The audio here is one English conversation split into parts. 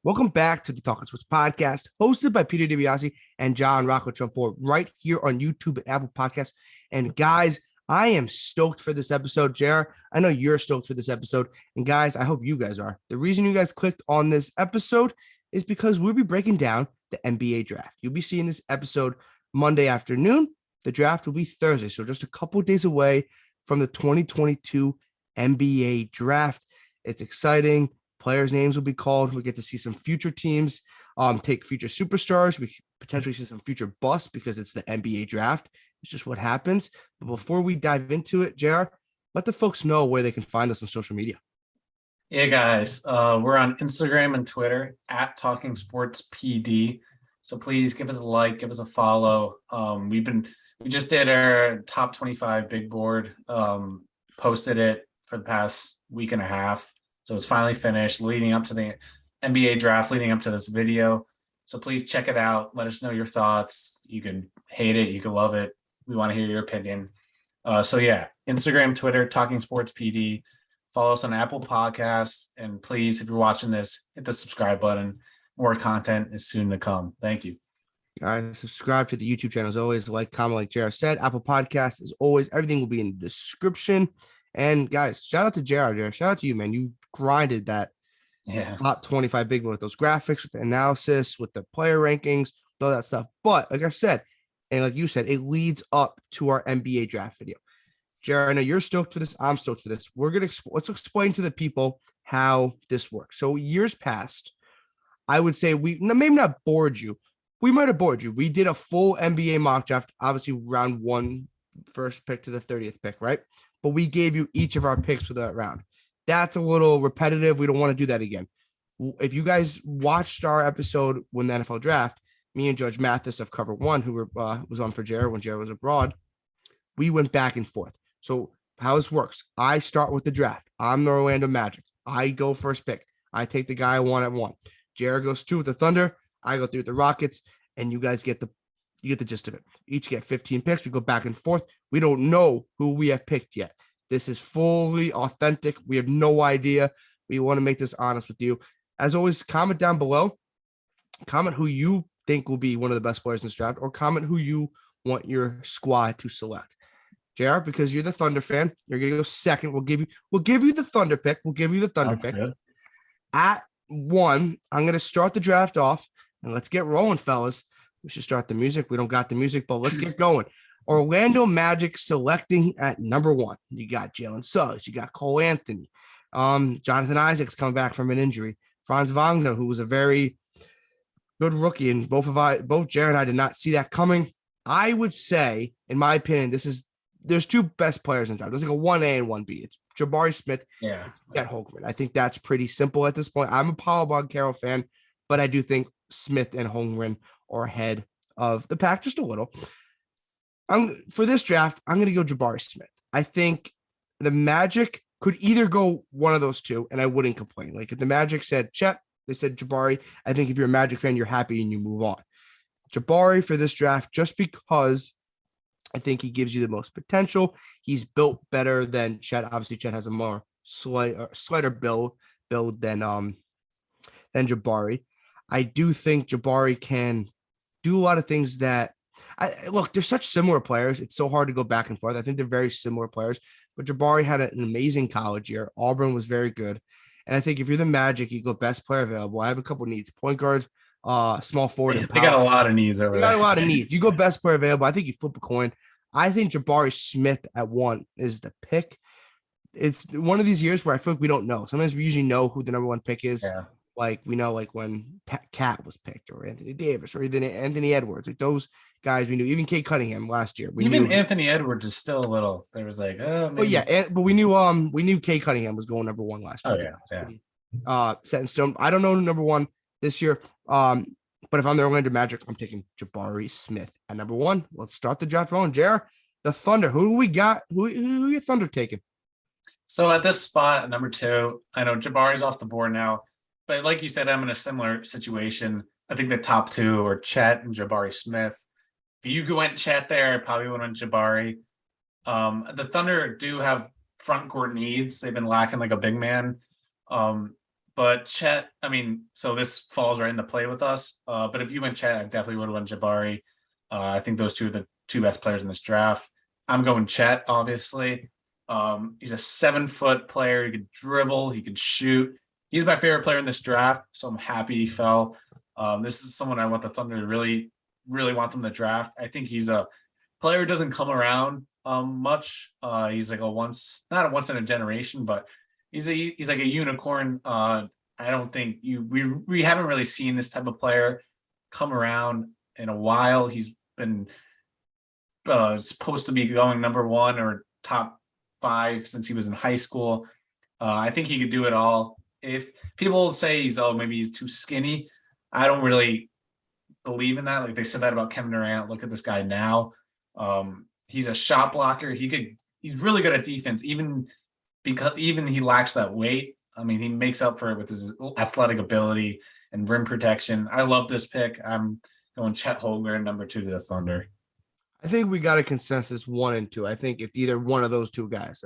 Welcome back to the Talking Sports podcast, hosted by Peter DiBiasi and John Rocco Trumpbour, right here on YouTube and Apple Podcasts. And guys, I am stoked for this episode. JR, I know you're stoked for this episode. And guys, I hope you guys are. The reason you guys clicked on this episode is because we'll be breaking down the NBA draft. You'll be seeing this episode Monday afternoon. The draft will be Thursday, so just a couple days away from the 2022 NBA draft. It's exciting. Players' names will be called. We get to see some future teams take future superstars. We potentially see some future busts because it's the NBA draft. It's just what happens. But before we dive into it, JR, let the folks know where they can find us on social media. Yeah, guys, we're on Instagram and Twitter at Talking Sports PD. So please give us a like, give us a follow. We just did our top 25 big board, posted it for the past week and a half. So it's finally finished, leading up to the NBA draft, leading up to this video. So please check it out. Let us know your thoughts. You can hate it. You can love it. We want to hear your opinion. So yeah, Instagram, Twitter, Talking Sports PD. Follow us on Apple Podcasts. And please, if you're watching this, hit the subscribe button. More content is soon to come. Thank you. Guys, subscribe to the YouTube channel as always. Like, comment, like JR said. Apple Podcasts, as always. Everything will be in the description. And guys, shout out to JR. Shout out to you, man. You grinded that top 25 big one with those graphics, with the analysis, with the player rankings, all that stuff. But like I said, and like you said, it leads up to our NBA draft video. Jared, I know you're stoked for this. I'm stoked for this. Let's explain to the people how this works. So years past, I would say maybe not bored you. We might have bored you. We did a full NBA mock draft, obviously round 1, first pick to the 30th pick, right? But we gave you each of our picks for that round. That's a little repetitive. We don't want to do that again. If you guys watched our episode when the NFL draft, me and Judge Mathis of Cover One, who was on for Jared when Jared was abroad, we went back and forth. So how this works, I start with the draft. I'm the Orlando Magic. I go first pick. I take the guy I want at 1. Jared goes 2 with the Thunder. I go 3 with the Rockets, and you guys get the gist of it. Each get 15 picks. We go back and forth. We don't know who we have picked yet. This is fully authentic. We have no idea. We want to make this honest with you. As always, comment down below. Comment who you think will be one of the best players in this draft, or comment who you want your squad to select. JR, because you're the Thunder fan, you're gonna go second. We'll give you the Thunder pick. We'll give you the Thunder pick. Good. At 1, I'm gonna start the draft off, and let's get rolling, fellas. We should start the music. We don't got the music, but let's get going. Orlando Magic selecting at number 1. You got Jalen Suggs. You got Cole Anthony. Jonathan Isaac's coming back from an injury. Franz Wagner, who was a very good rookie, and both Jared and I did not see that coming. I would say, in my opinion, there's 2 best players in the draft. There's like a 1A and 1B. It's Jabari Smith and Holmgren. I think that's pretty simple at this point. I'm a Paolo Banchero fan, but I do think Smith and Holmgren are ahead of the pack just a little. For this draft, I'm going to go Jabari Smith. I think the Magic could either go one of those 2, and I wouldn't complain. Like if the Magic said Chet, they said Jabari. I think if you're a Magic fan, you're happy and you move on. Jabari for this draft, just because I think he gives you the most potential. He's built better than Chet. Obviously, Chet has a more slighter build than Jabari. I do think Jabari can do a lot of things that look, they're such similar players. It's so hard to go back and forth. I think they're very similar players, but Jabari had an amazing college year. Auburn was very good. And I think if you're the Magic, you go best player available. I have a couple of needs. Point guard, small forward. And they got a lot of needs over there. Got a lot of needs. You go best player available. I think you flip a coin. I think Jabari Smith at 1 is the pick. It's one of these years where I feel like we don't know. Sometimes we usually know who the number 1 pick is. Yeah. Like we know, like when Cat was picked, or Anthony Davis, or even Anthony Edwards. Like those guys we knew. Even Kate Cunningham last year. Anthony Edwards is still a little. There was like, maybe. Oh yeah, but we knew Kate Cunningham was going number 1 last year. Oh yeah. Set in stone. I don't know who number 1 this year. But if I'm the Orlando Magic, I'm taking Jabari Smith at number 1. Let's start the draft rolling. Jared, the Thunder. Who do we got? Who your Thunder taking? So at this spot, number 2, I know Jabari's off the board now. But like you said, I'm in a similar situation. I think the top 2 are Chet and Jabari Smith. If you went Chet there, I probably went on Jabari. The Thunder do have front court needs. They've been lacking like a big man. But Chet, I mean, so this falls right into play with us. But if you went Chet, I definitely would have went Jabari. I think those two are the two best players in this draft. I'm going Chet, obviously. He's a 7-foot player. He could dribble. He could shoot. He's my favorite player in this draft, so I'm happy he fell. This is someone I want the Thunder to really, really want them to draft. I think he's a player who doesn't come around much. He's like not a once in a generation, but he's like a unicorn. I don't think we haven't really seen this type of player come around in a while. He's been supposed to be going number 1 or top 5 since he was in high school. I think he could do it all. If people say maybe he's too skinny, I don't really believe in that. Like they said that about Kevin Durant. Look at this guy now. He's a shot blocker. He's really good at defense, even he lacks that weight. I mean, he makes up for it with his athletic ability and rim protection. I love this pick. I'm going Chet Holmgren, number 2 to the Thunder. I think we got a consensus 1 and 2. I think it's either one of those two guys.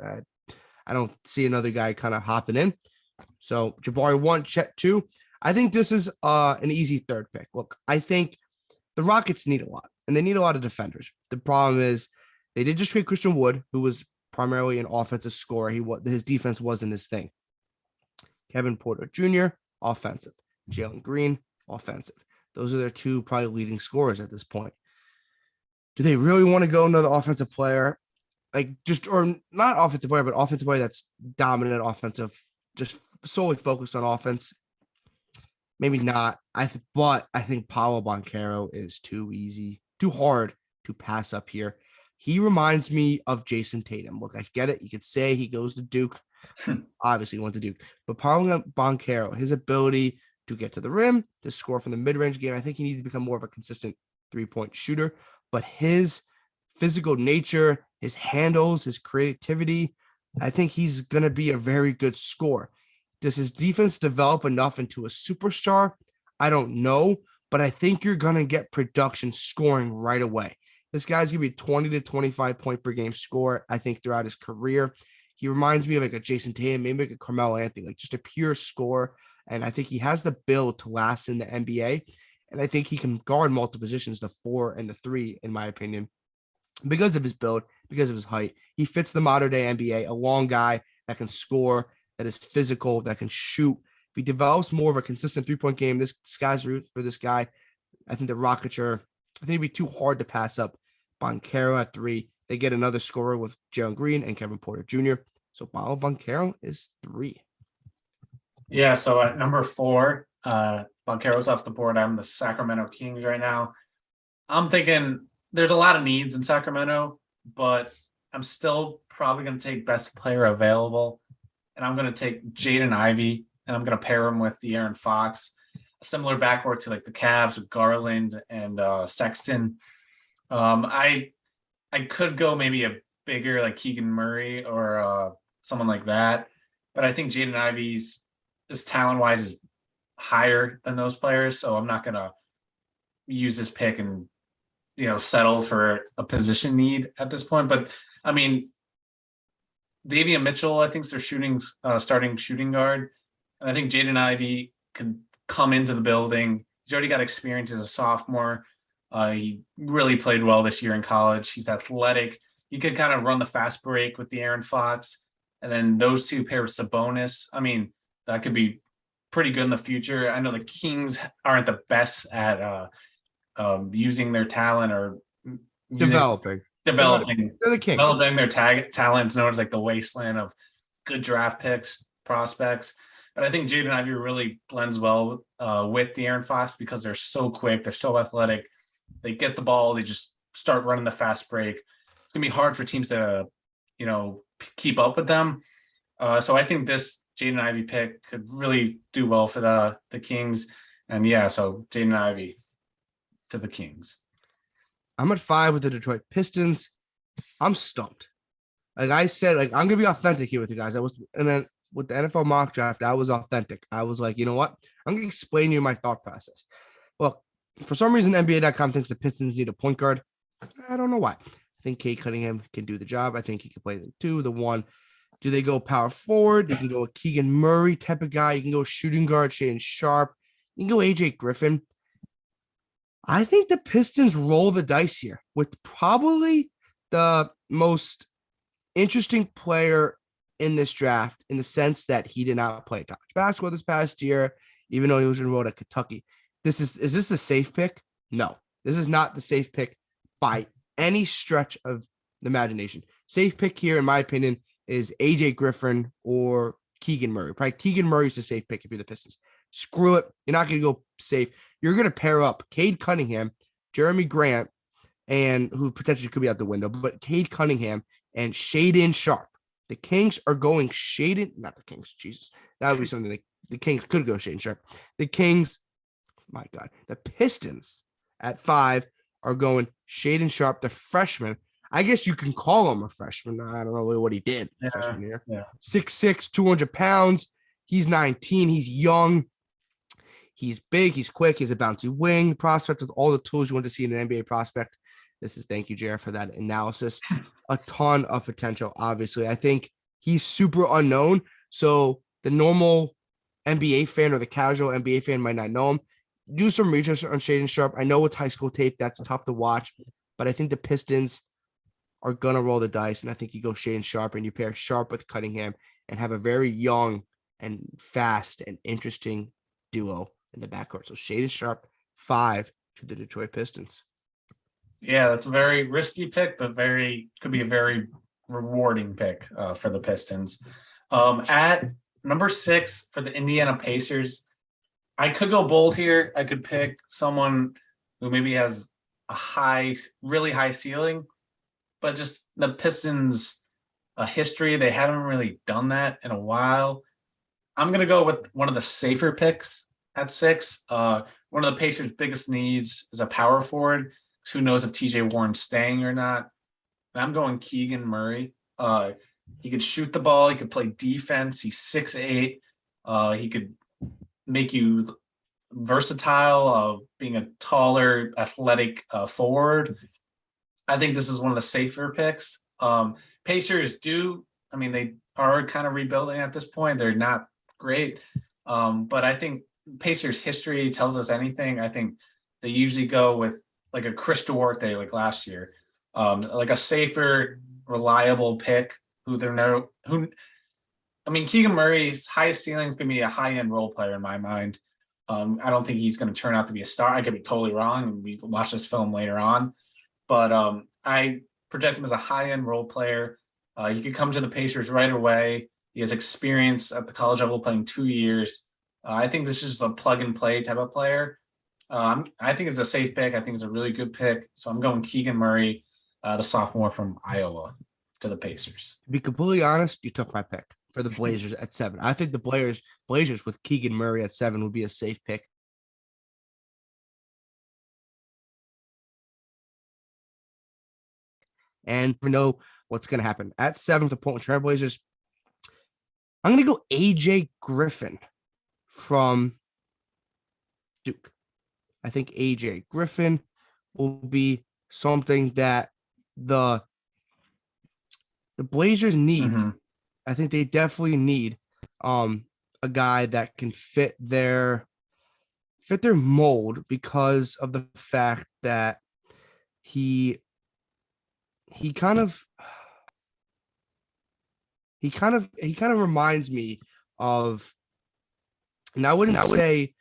I don't see another guy kind of hopping in. So Jabari 1, Chet 2. I think this is an easy third pick. Look, I think the Rockets need a lot, and they need a lot of defenders. The problem is they did just trade Christian Wood, who was primarily an offensive scorer. His defense wasn't his thing. Kevin Porter Jr., offensive. Jalen Green, offensive. Those are their two probably leading scorers at this point. Do they really want to go another offensive player? Or not offensive player, but offensive player that's dominant offensive, just solely focused on offense? Maybe not. But I think Paolo Banchero is too hard to pass up here. He reminds me of Jason Tatum. Look, I get it. You could say he goes to Duke. Obviously, he went to Duke. But Paolo Banchero, his ability to get to the rim, to score from the mid-range game, I think he needs to become more of a consistent three-point shooter. But his physical nature, his handles, his creativity, I think he's going to be a very good scorer. Does his defense develop enough into a superstar? I don't know, but I think you're going to get production scoring right away. This guy's going to be 20 to 25 point per game scorer, I think, throughout his career. He reminds me of like a Jason Tatum, maybe like a Carmelo Anthony, like just a pure scorer. And I think he has the build to last in the NBA. And I think he can guard multiple positions, the 4 and the 3, in my opinion, because of his build, because of his height. He fits the modern day NBA, a long guy that can score, that is physical, that can shoot. If he develops more of a consistent three-point game, this sky's root for this guy. I think the Rockets I think it'd be too hard to pass up Banchero at 3. They get another scorer with Jalen Green and Kevin Porter Jr. So Paolo Banchero is 3. Yeah, so at number 4, Banchero's off the board. I'm the Sacramento Kings right now. I'm thinking there's a lot of needs in Sacramento, but I'm still probably going to take best player available. And I'm going to take Jaden Ivey, and I'm going to pair him with the Aaron Fox, a similar backcourt to like the Cavs with Garland and Sexton. I could go maybe a bigger like Keegan Murray or someone like that, but I think Jaden Ivey's talent-wise is higher than those players, so I'm not going to use this pick and settle for a position need at this point. But I mean, Davion Mitchell, I think, is their starting shooting guard. And I think Jaden Ivey could come into the building. He's already got experience as a sophomore. He really played well this year in college. He's athletic. He could kind of run the fast break with the Aaron Fox. And then those two pair with Sabonis. I mean, that could be pretty good in the future. I know the Kings aren't the best at using their talent or developing. They're the Kings. Developing their talents, known as like the wasteland of good draft picks, prospects. But I think Jaden Ivey really blends well with the Aaron Fox because they're so quick, they're so athletic. They get the ball, they just start running the fast break. It's gonna be hard for teams to, keep up with them. So I think this Jaden Ivey pick could really do well for the Kings. And yeah, so Jaden Ivey to the Kings. I'm at 5 with the Detroit Pistons. I'm stumped. Like I said, I'm gonna be authentic here with you guys. And then with the NFL mock draft, I was authentic. I was like, you know what? I'm gonna explain to you my thought process. Well, for some reason, NBA.com thinks the Pistons need a point guard. I don't know why. I think Cade Cunningham can do the job. I think he can play the 2, the 1. Do they go power forward? You can go a Keegan Murray type of guy. You can go shooting guard, Shaedon Sharpe. You can go AJ Griffin. I think the Pistons roll the dice here with probably the most interesting player in this draft in the sense that he did not play college basketball this past year, even though he was enrolled at Kentucky. Is this a safe pick? No, this is not the safe pick by any stretch of the imagination. Safe pick here, in my opinion, is AJ Griffin or Keegan Murray. Probably Keegan Murray is the safe pick if you're the Pistons. Screw it. You're not going to go safe. You're going to pair up Cade Cunningham, Jeremy Grant, and who potentially could be out the window, but Cade Cunningham and Shaedon Sharpe. The Kings are going Shaedon, not the Kings, Jesus. That would be something the Kings could go Shaedon Sharpe. The Kings, my God, the Pistons at 5 are going Shaedon Sharpe, the freshman. I guess you can call him a freshman. I don't know what he did freshman year. Yeah. 6'6", 200 pounds. He's 19. He's young. He's big. He's quick. He's a bouncy wing prospect with all the tools you want to see in an NBA prospect. Thank you, Jared, for that analysis. A ton of potential, obviously. I think he's super unknown. So the normal NBA fan or the casual NBA fan might not know him. Do some research on Shaedon Sharpe. I know it's high school tape. That's tough to watch. But I think the Pistons are going to roll the dice. And I think you go Shaedon Sharpe and you pair Sharpe with Cunningham and have a very young and fast and interesting duo in the backcourt. So Shaedon Sharpe, 5 to the Detroit Pistons. Yeah, that's a very risky pick, but could be a very rewarding pick for the Pistons. At number 6 for the Indiana Pacers, I could go bold here. I could pick someone who maybe has a really high ceiling, but just the Pistons' history, they haven't really done that in a while. I'm going to go with one of the safer picks at 6. One of the Pacers' biggest needs is a power forward. Who knows if TJ Warren's staying or not? And I'm going Keegan Murray. He could shoot the ball. He could play defense. He's 6'8". He could make you versatile, being a taller, athletic forward. I think this is one of the safer picks. Pacers they are kind of rebuilding at this point. They're not great. But I think Pacers history tells us anything. I think they usually go with like a Chris Duarte like last year, like a safer, reliable pick Keegan Murray's highest ceiling is going to be a high-end role player in my mind. I don't think he's going to turn out to be a star. I could be totally wrong, and we watch this film later on. But I project him as a high-end role player. He could come to the Pacers right away. He has experience at the college level playing 2 years. I think this is just a plug-and-play type of player. I think it's a safe pick. I think it's a really good pick. So I'm going Keegan Murray, the sophomore from Iowa, to the Pacers. To be completely honest, you took my pick for the Blazers at 7. I think the Blazers with Keegan Murray at 7 would be a safe pick. And we know what's going to happen. At 7 with the Portland Trail Blazers, I'm going to go AJ Griffin from Duke. I think AJ Griffin will be something that the Blazers need. Mm-hmm. I think they definitely need a guy that can fit their mold because of the fact that he kind of reminds me of, and I wouldn't say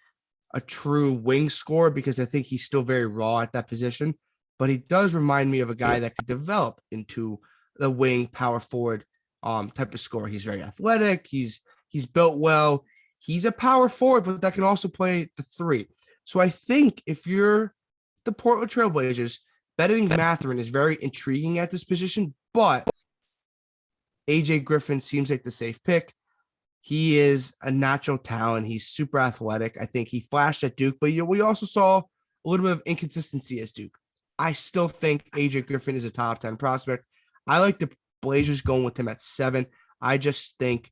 a true wing scorer because I think he's still very raw at that position, but he does remind me of a guy that could develop into the wing power forward type of scorer. He's very athletic. He's built well. He's a power forward, but that can also play the 3. So I think if you're the Portland Trail Blazers, Benedict Mathurin is very intriguing at this position, but AJ Griffin seems like the safe pick. He is a natural talent. He's super athletic. I think he flashed at Duke, but we also saw a little bit of inconsistency as Duke. I still think AJ Griffin is a top 10 prospect. I like the Blazers going with him at 7. I just think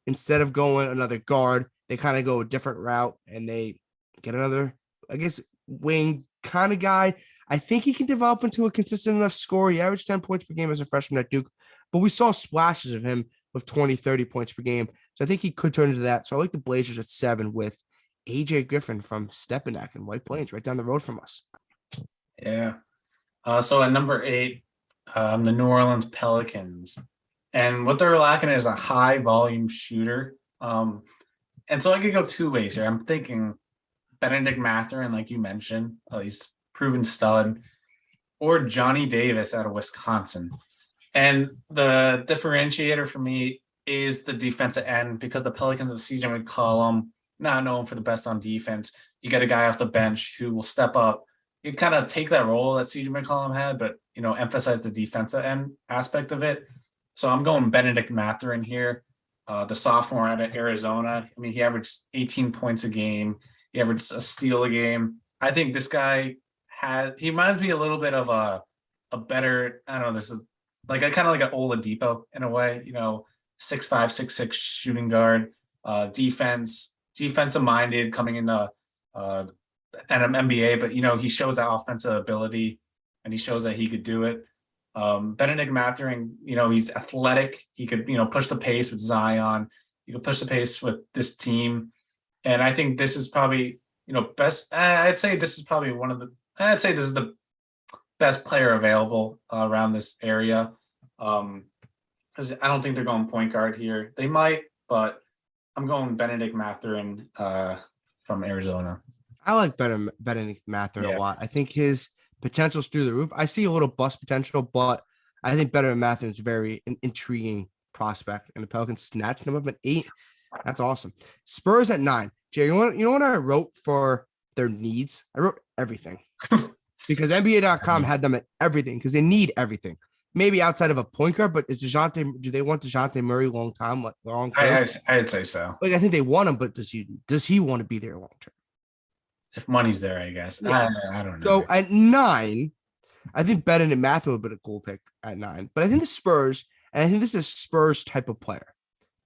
instead of going another guard, they kind of go a different route and they get another, I guess, wing kind of guy. I think he can develop into a consistent enough scorer. He averaged 10 points per game as a freshman at Duke, but we saw splashes of him with 20, 30 points per game. So I think he could turn into that. So I like the Blazers at 7 with AJ Griffin from Stepinac in White Plains, right down the road from us. Yeah. So at number 8, the New Orleans Pelicans. And what they're lacking is a high volume shooter. And so I could go two ways here. I'm thinking Benedict Mathurin, like you mentioned, he's proven stud, or Johnny Davis out of Wisconsin. And the differentiator for me is the defensive end, because the Pelicans of CJ McCollum, not known for the best on defense. You get a guy off the bench who will step up. You kind of take that role that CJ McCollum had, but, emphasize the defensive end aspect of it. So I'm going Benedict Mathurin here, the sophomore out of Arizona. I mean, he averaged 18 points a game. He averaged a steal a game. I think this guy he reminds me a little bit of a better, I don't know, this is like kind of like an Oladipo in a way, 6'5", 6'6" shooting guard, defensive minded coming into an NBA, but he shows that offensive ability and he shows that he could do it. Benedict Mathurin, he's athletic. He could, push the pace with Zion. He could push the pace with this team. And I think this is probably, best. I'd say this is probably this is the best player available around this area. Because I don't think they're going point guard here. They might, but I'm going Benedict Mathurin from Arizona. I like Benedict Mathurin a lot. I think his potential's through the roof. I see a little bust potential, but I think Benedict Mathurin's very intriguing prospect. And the Pelicans snatched him up at 8. That's awesome. Spurs at 9. Jay, you know what I wrote for their needs? I wrote everything. Because NBA.com had them at everything because they need everything. Maybe outside of a point guard, but do they want DeJounte Murray long term? I'd say so. I think they want him, but does he want to be there long term? If money's there, I guess. Yeah. I don't know. So at 9, I think Benedict Mathurin would have been a cool pick at 9. But I think the Spurs, and I think this is Spurs type of player,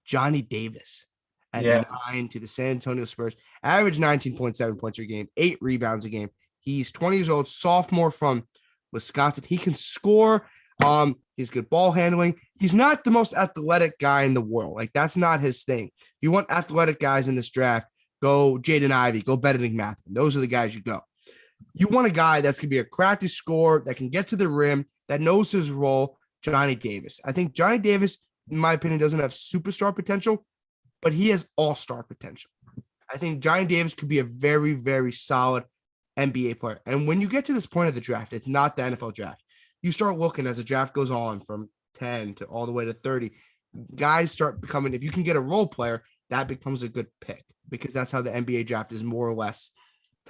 Johnny Davis at 9 to the San Antonio Spurs, average 19.7 points a game, 8 rebounds a game. He's 20 years old, sophomore from Wisconsin. He can score. He's good ball handling. He's not the most athletic guy in the world. Like, that's not his thing. If you want athletic guys in this draft, go Jaden Ivey, go Benedict Mathurin. Those are the guys you go. You want a guy that's going to be a crafty scorer, that can get to the rim, that knows his role, Johnny Davis. I think Johnny Davis, in my opinion, doesn't have superstar potential, but he has all-star potential. I think Johnny Davis could be a very, very solid NBA player. And when you get to this point of the draft, it's not the NFL draft. You start looking as the draft goes on from 10 to all the way to 30. Guys start becoming, if you can get a role player, that becomes a good pick, because that's how the NBA draft is more or less.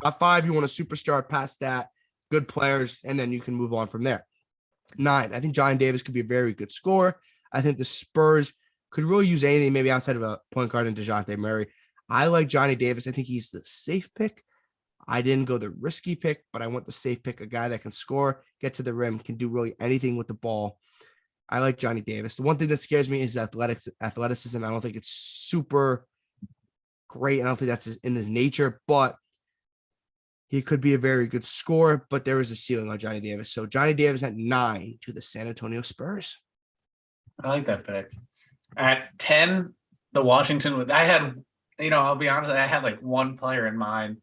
Top 5, you want a superstar, past that, good players, and then you can move on from there. 9, I think Johnny Davis could be a very good scorer. I think the Spurs could really use anything, maybe outside of a point guard and DeJounte Murray. I like Johnny Davis. I think he's the safe pick. I didn't go the risky pick, but I want the safe pick, a guy that can score, get to the rim, can do really anything with the ball. I like Johnny Davis. The one thing that scares me is athleticism. I don't think it's super great. I don't think that's in his nature, but he could be a very good scorer, but there is a ceiling on Johnny Davis. So Johnny Davis at 9 to the San Antonio Spurs. I like that pick. At 10, the Washington, I had, I'll be honest, I had like one player in mind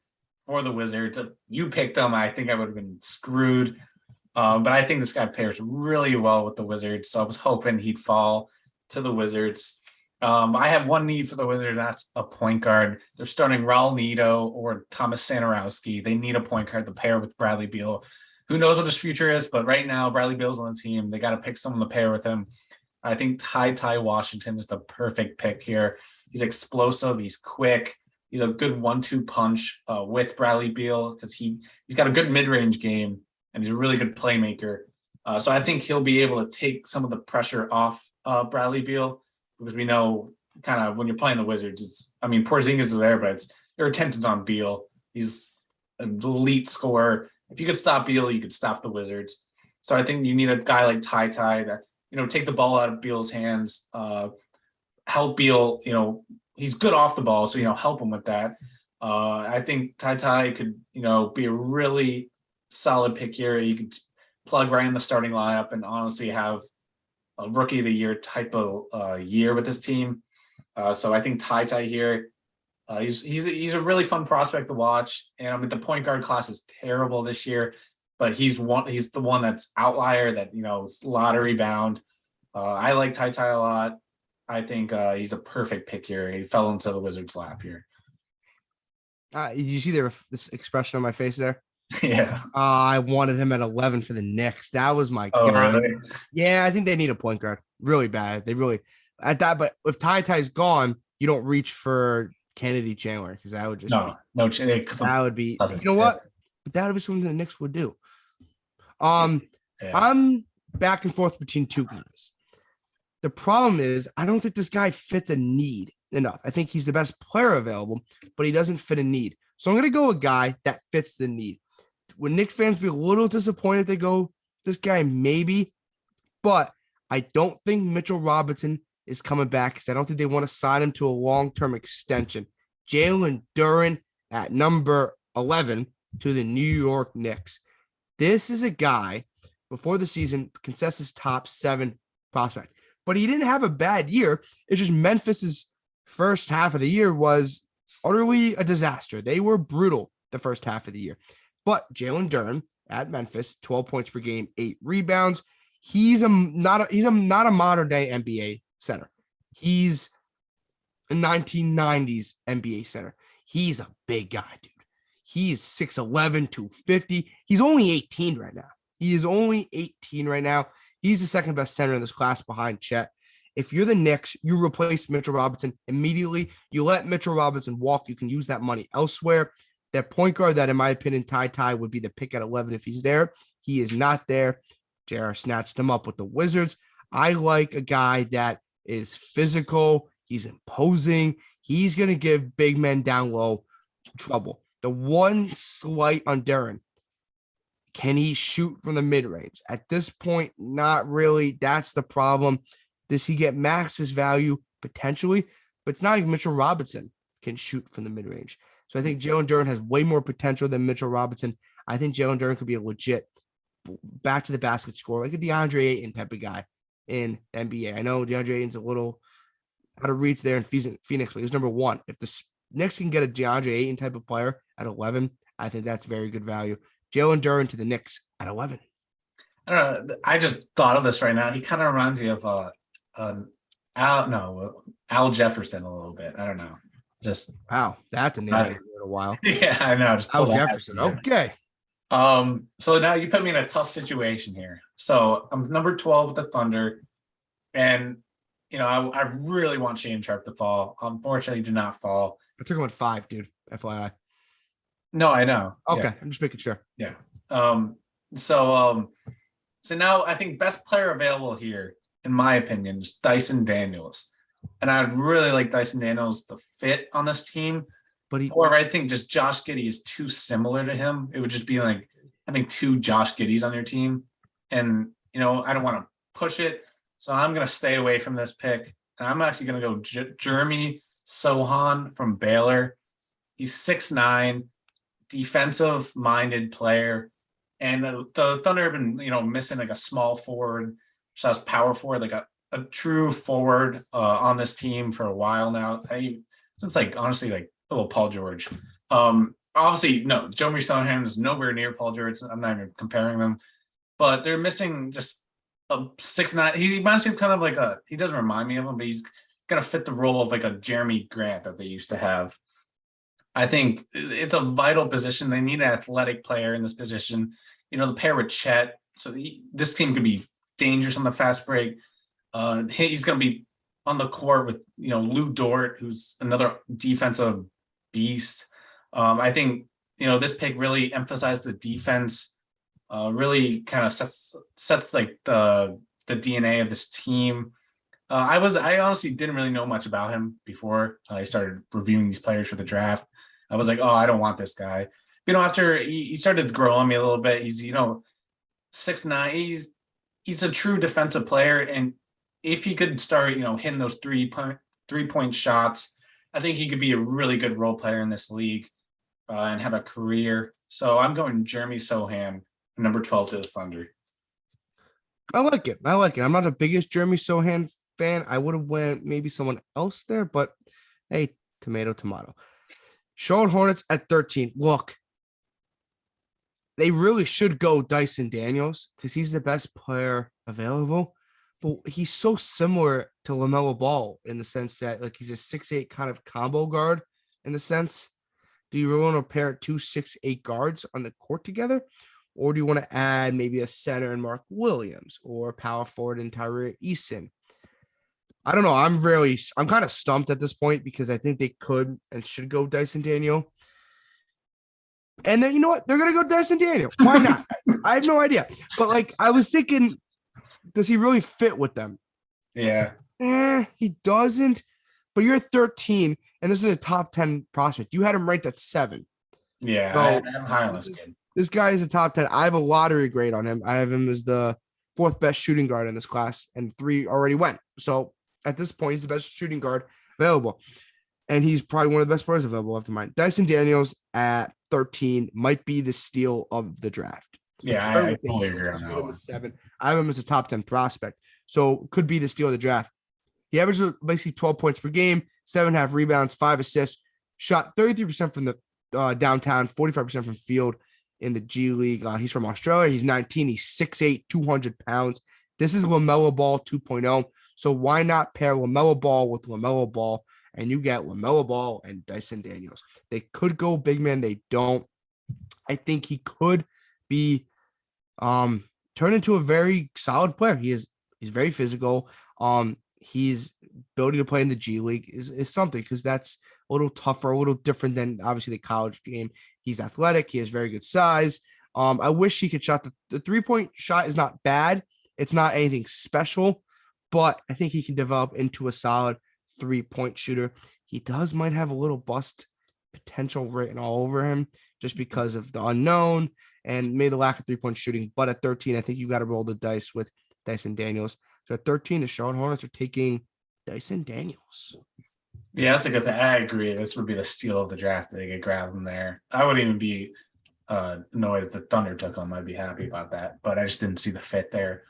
for the Wizards. You picked him. I think I would have been screwed. But I think this guy pairs really well with the Wizards. So I was hoping he'd fall to the Wizards. I have one need for the Wizards. That's a point guard. They're starting Raul Neto or Thomas Santorowski. They need a point guard to pair with Bradley Beal. Who knows what his future is, but right now Bradley Beal's on the team. They got to pick someone to pair with him. I think Ty Washington is the perfect pick here. He's explosive. He's quick. He's a good 1-2 punch with Bradley Beal, because he's got a good mid-range game and he's a really good playmaker. So I think he'll be able to take some of the pressure off Bradley Beal, because we know kind of when you're playing the Wizards, Porzingis is there, but your attention's on Beal. He's an elite scorer. If you could stop Beal, you could stop the Wizards. So I think you need a guy like Ty to, take the ball out of Beal's hands, help Beal, he's good off the ball, so, help him with that. I think Ty could, be a really solid pick here. You could plug right in the starting lineup and honestly have a rookie of the year type of year with this team. So I think Ty here, he's a really fun prospect to watch. And I mean, the point guard class is terrible this year, but he's the one that's outlier that, lottery bound. I like Ty a lot. I think he's a perfect pick here. He fell into the Wizards' lap here. You see this expression on my face there? Yeah. I wanted him at 11 for the Knicks. That was my guy. Really? Yeah, I think they need a point guard really bad. They really at that. But if Ty's gone, you don't reach for Kennedy Chandler because that would just no. That would be what? But that would be something the Knicks would do. I'm back and forth between two guys. The problem is I don't think this guy fits a need enough. I think he's the best player available, but he doesn't fit a need. So I'm going to go a guy that fits the need. Would Knicks fans be a little disappointed if they go this guy? Maybe, but I don't think Mitchell Robinson is coming back because I don't think they want to sign him to a long-term extension. Jalen Duren at number 11 to the New York Knicks. This is a guy before the season consensus top 7 prospect, but he didn't have a bad year. It's just Memphis's first half of the year was utterly a disaster. They were brutal the first half of the year. But Jalen Duren at Memphis, 12 points per game, 8 rebounds. He's not a modern day NBA center. He's a 1990s NBA center. He's a big guy, dude. He's 6'11", 250. He's only 18 right now. He is only 18 right now. He's the second best center in this class behind Chet. If you're the Knicks, you replace Mitchell Robinson immediately. You let Mitchell Robinson walk. You can use that money elsewhere. That point guard that, in my opinion, Ty would be the pick at 11 if he's there. He is not there. JR snatched him up with the Wizards. I like a guy that is physical. He's imposing. He's going to give big men down low trouble. The one slight on Duren, can he shoot from the mid-range? At this point, not really. That's the problem. Does he get max's value? Potentially, but it's not like Mitchell Robinson can shoot from the mid-range. So I think Jalen Duren has way more potential than Mitchell Robinson. I think Jalen Duren could be a legit back to the basket scorer, like a DeAndre Ayton type of guy in NBA. I know DeAndre Ayton's a little out of reach there in Phoenix, but he's number 1. If the Knicks can get a DeAndre Ayton type of player at 11, I think that's very good value. Jalen Duren to the Knicks at 11. I don't know. I just thought of this right now. He kind of reminds me of Al Jefferson a little bit. I don't know. Just wow, that's a name I've heard in a while. Yeah, I know. Just Al Jefferson. Okay. So now you put me in a tough situation here. So I'm number 12 with the Thunder, and I really want Shane Sharp to fall. Unfortunately, he did not fall. I took him at 5, dude. FYI. No, I know. Okay, yeah. I'm just making sure. Yeah. So now I think best player available here, in my opinion, is Dyson Daniels. And I'd really like Dyson Daniels to fit on this team. However, I think just Josh Giddey is too similar to him. It would just be like having 2 Josh Giddeys on your team. And, I don't want to push it. So I'm going to stay away from this pick. And I'm actually going to go Jeremy Sohan from Baylor. He's 6'9", defensive-minded player. And the Thunder have been, missing like a small forward, just as power forward, like a true forward on this team for a while now. Since honestly, little Paul George. Obviously, no, Jeremy Sohan is nowhere near Paul George. I'm not even comparing them, but they're missing just a 6'9". He reminds me of kind of he doesn't remind me of him, but he's gonna fit the role of like a Jeremy Grant that they used to have. I think it's a vital position. They need an athletic player in this position. The pair with Chet, so this team could be dangerous on the fast break. He's going to be on the court with, Lou Dort, who's another defensive beast. I think, this pick really emphasized the defense, really kind of sets like the DNA of this team. I honestly didn't really know much about him before I started reviewing these players for the draft. I was like, oh, I don't want this guy. After he started to grow on me a little bit, he's, 6'9". He's a true defensive player. And if he could start, hitting those three-point shots, I think he could be a really good role player in this league and have a career. So I'm going Jeremy Sohan, number 12 to the Thunder. I like it. I like it. I'm not the biggest Jeremy Sohan fan. I would have went maybe someone else there, but hey, tomato, tomato. Charlotte Hornets at 13. Look, they really should go Dyson Daniels because he's the best player available. But he's so similar to LaMelo Ball in the sense that like he's a 6'8" kind of combo guard in the sense. Do you really want to pair 2 6'8" guards on the court together? Or do you want to add maybe a center in Mark Williams or a power forward in Tyree Eason? I don't know. I'm kind of stumped at this point because I think they could and should go Dyson Daniel. And then you know what? They're gonna go Dyson Daniel. Why not? I have no idea. But like I was thinking, does he really fit with them? Yeah. He doesn't. But you're 13, and this is a top 10 prospect. You had him ranked at 7. Yeah, So, I'm high on this kid. This guy is a top 10. I have a lottery grade on him. I have him as the 4th best shooting guard in this class, and 3 already went. So at this point, he's the best shooting guard available. And he's probably one of the best players available after mine. Dyson Daniels at 13 might be the steal of the draft. Yeah, I totally agree on that one. 7. I have him as a top 10 prospect. So could be the steal of the draft. He averaged basically 12 points per game, 7.5 rebounds, 5 assists, shot 33% from the downtown, 45% from field in the G League. He's from Australia. He's 19. He's 6'8", 200 pounds. This is LaMelo Ball 2.0. So why not pair LaMelo Ball with LaMelo Ball, and you get LaMelo Ball and Dyson Daniels? They could go big man. They don't. I think he could be turned into a very solid player. He's very physical. His ability to play in the G League is something because that's a little tougher, a little different than obviously the college game. He's athletic. He has very good size. I wish he could shot the 3-point shot is not bad. It's not anything special, but I think he can develop into a solid 3-point shooter. He might have a little bust potential written all over him just because of the unknown and maybe the lack of 3-point shooting. But at 13, I think you got to roll the dice with Dyson Daniels. So at 13, the Charlotte Hornets are taking Dyson Daniels. Yeah, that's a good thing. I agree. This would be the steal of the draft. They could grab him there. I wouldn't even be annoyed if the Thunder took him. I'd be happy about that. But I just didn't see the fit there.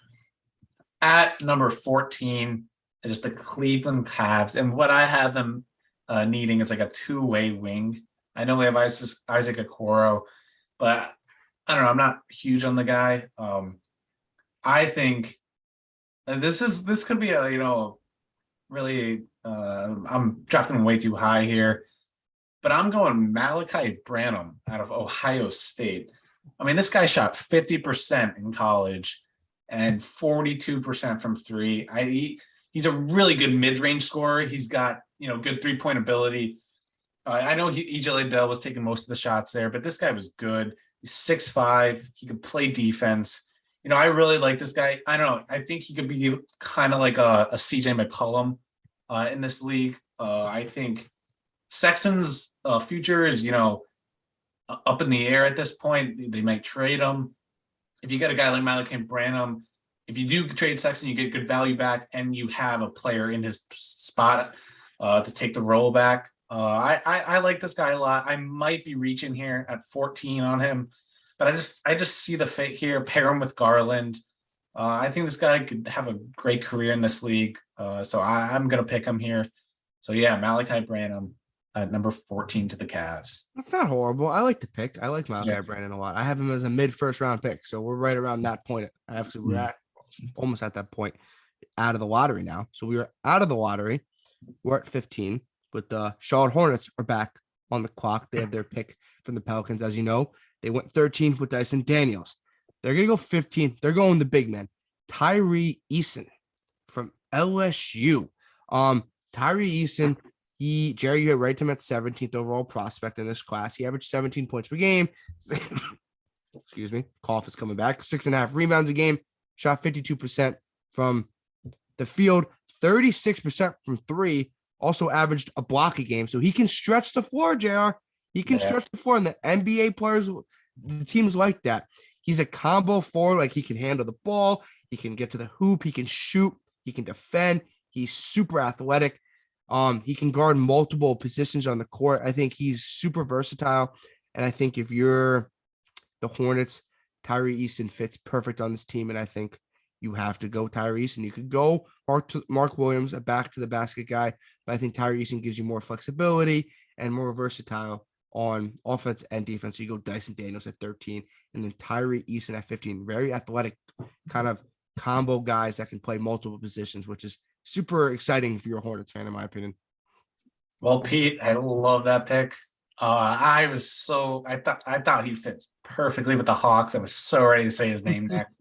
At number 14 is the Cleveland Cavs. And what I have them needing is like a two-way wing. I know they have Isaac Okoro, but I don't know. I'm not huge on the guy. I think this could be a, really I'm drafting him way too high here, but I'm going Malachi Branham out of Ohio State. I mean, this guy shot 50% in college and 42% from 3. He's a really good mid-range scorer. He's got, good 3-point ability. I know EJ Liddell was taking most of the shots there, but this guy was good. He's 6'5". He could play defense. I really like this guy. I don't know. I think he could be kind of like a CJ McCollum in this league. I think Sexton's future is, up in the air at this point. They might trade him. If you get a guy like Malachi Branham, if you do trade Sexton, you get good value back, and you have a player in his spot to take the role back. I like this guy a lot. I might be reaching here at 14 on him. But I just see the fit here. Pair him with Garland. I think this guy could have a great career in this league. So I'm going to pick him here. So, yeah, Malachi Branham at number 14 to the Cavs. That's not horrible. I like the pick. I like Malachi Branham a lot. I have him as a mid-first round pick. So we're right around that point. We're at almost at that point out of the lottery now. So we were out of the lottery. We're at 15. But the Charlotte Hornets are back on the clock. They have their pick from the Pelicans, as you know. They went 13th with Dyson Daniels. They're going to go 15th. They're going the big man. Tyree Eason from LSU. Tyree Eason, Jerry, you had ranked him at 17th overall prospect in this class. He averaged 17 points per game. Excuse me. Cough is coming back. 6.5 rebounds a game. Shot 52% from the field. 36% from 3. Also averaged a block a game. So he can stretch the floor, JR. He can stretch the floor, and the NBA players, the teams like that. He's a combo forward. Like, he can handle the ball. He can get to the hoop. He can shoot. He can defend. He's super athletic. He can guard multiple positions on the court. I think he's super versatile. And I think if you're the Hornets, Tyree Eason fits perfect on this team. And I think you have to go Tyrese, and you could go Mark Williams, a back to the basket guy. But I think Tyrese gives you more flexibility and more versatile on offense and defense. So you go Dyson Daniels at 13, and then Tyree Eason at 15. Very athletic kind of combo guys that can play multiple positions, which is super exciting if you're a Hornets fan, in my opinion. Well, Pete, I love that pick. I thought he fits perfectly with the Hawks. I was so ready to say his name next,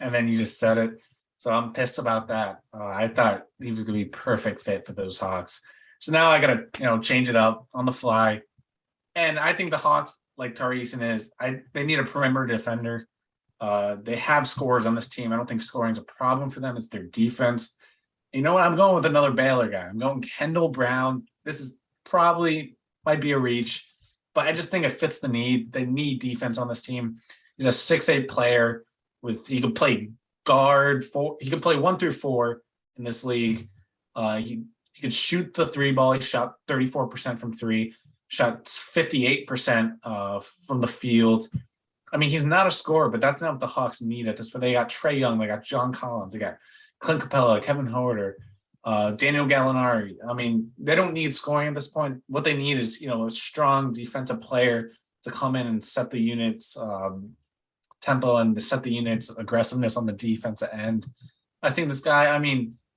and then you just said it. So I'm pissed about that. I thought he was going to be perfect fit for those Hawks. So now I got to change it up on the fly. And I think the Hawks, like Tari Eason they need a perimeter defender. They have scores on this team. I don't think scoring is a problem for them. It's their defense. You know what? I'm going with another Baylor guy. I'm going Kendall Brown. This is probably might be a reach, but I just think it fits the need. They need defense on this team. He's a 6'8" player he could play guard he could play 1 through 4 in this league. He could shoot the 3 ball. He shot 34% from 3, shot 58% from the field. I mean, he's not a scorer, but that's not what the Hawks need at this point. They got Trae Young, they got John Collins, they got Clint Capella, Kevin Huerter, Daniel Gallinari. I mean, they don't need scoring at this point. What they need is, a strong defensive player to come in and set the units tempo and to set the units aggressiveness on the defensive end. I think this guy,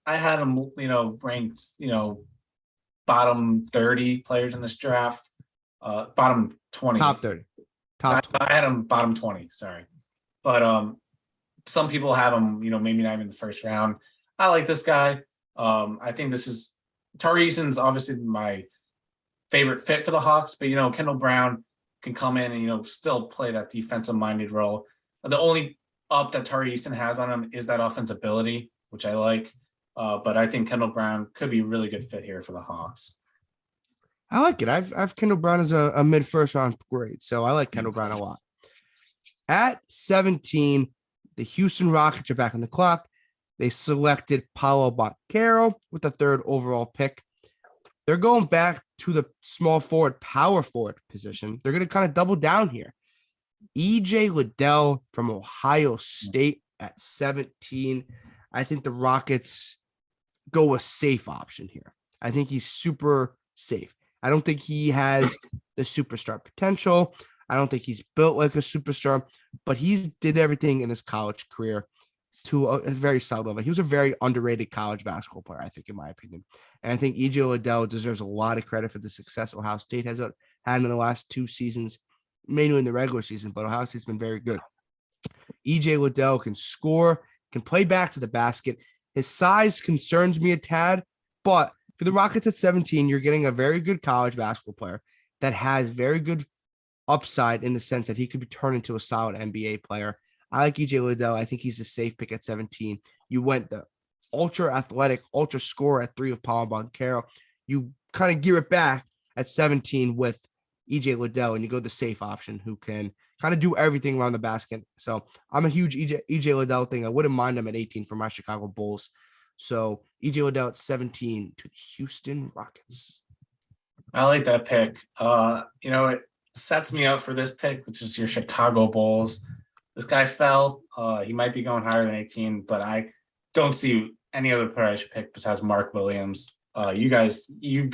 I had him, ranked, bottom 30 players in this draft, bottom 20. Top 30. Top 20. I had him bottom 20, sorry. But some people have him, maybe not even the first round. I like this guy. I think Tari Eason's obviously my favorite fit for the Hawks, but Kendall Brown can come in and still play that defensive minded role. The only up that Tari Eason has on him is that offensive ability, which I like. But I think Kendall Brown could be a really good fit here for the Hawks. I like it. I've Kendall Brown as a mid first round grade, so I like Kendall Brown a lot. At 17, the Houston Rockets are back on the clock. They selected Paolo Banchero with the 3rd overall pick. They're going back to the small forward, power forward position. They're going to kind of double down here. EJ Liddell from Ohio State at 17. I think the Rockets go a safe option here. I think he's super safe. I don't think he has the superstar potential. I don't think he's built like a superstar, but he did everything in his college career to a very solid level. He was a very underrated college basketball player, I think, in my opinion. And I think EJ Liddell deserves a lot of credit for the success Ohio State has had in the last 2 seasons, mainly in the regular season, but Ohio State's been very good. EJ Liddell can score, can play back to the basket. His size concerns me a tad, but for the Rockets at 17, you're getting a very good college basketball player that has very good upside in the sense that he could be turned into a solid NBA player. I like EJ Liddell. I think he's a safe pick at 17. You went the ultra athletic, ultra scorer at 3 of Paolo Banchero. You kind of gear it back at 17 with EJ Liddell, and you go the safe option who can kind of do everything around the basket. So I'm a huge EJ Liddell thing. I wouldn't mind him at 18 for my Chicago Bulls. So EJ Liddell at 17 to the Houston Rockets. I like that pick. It sets me up for this pick, which is your Chicago Bulls. This guy fell. He might be going higher than 18, but I don't see any other player I should pick besides Mark Williams. You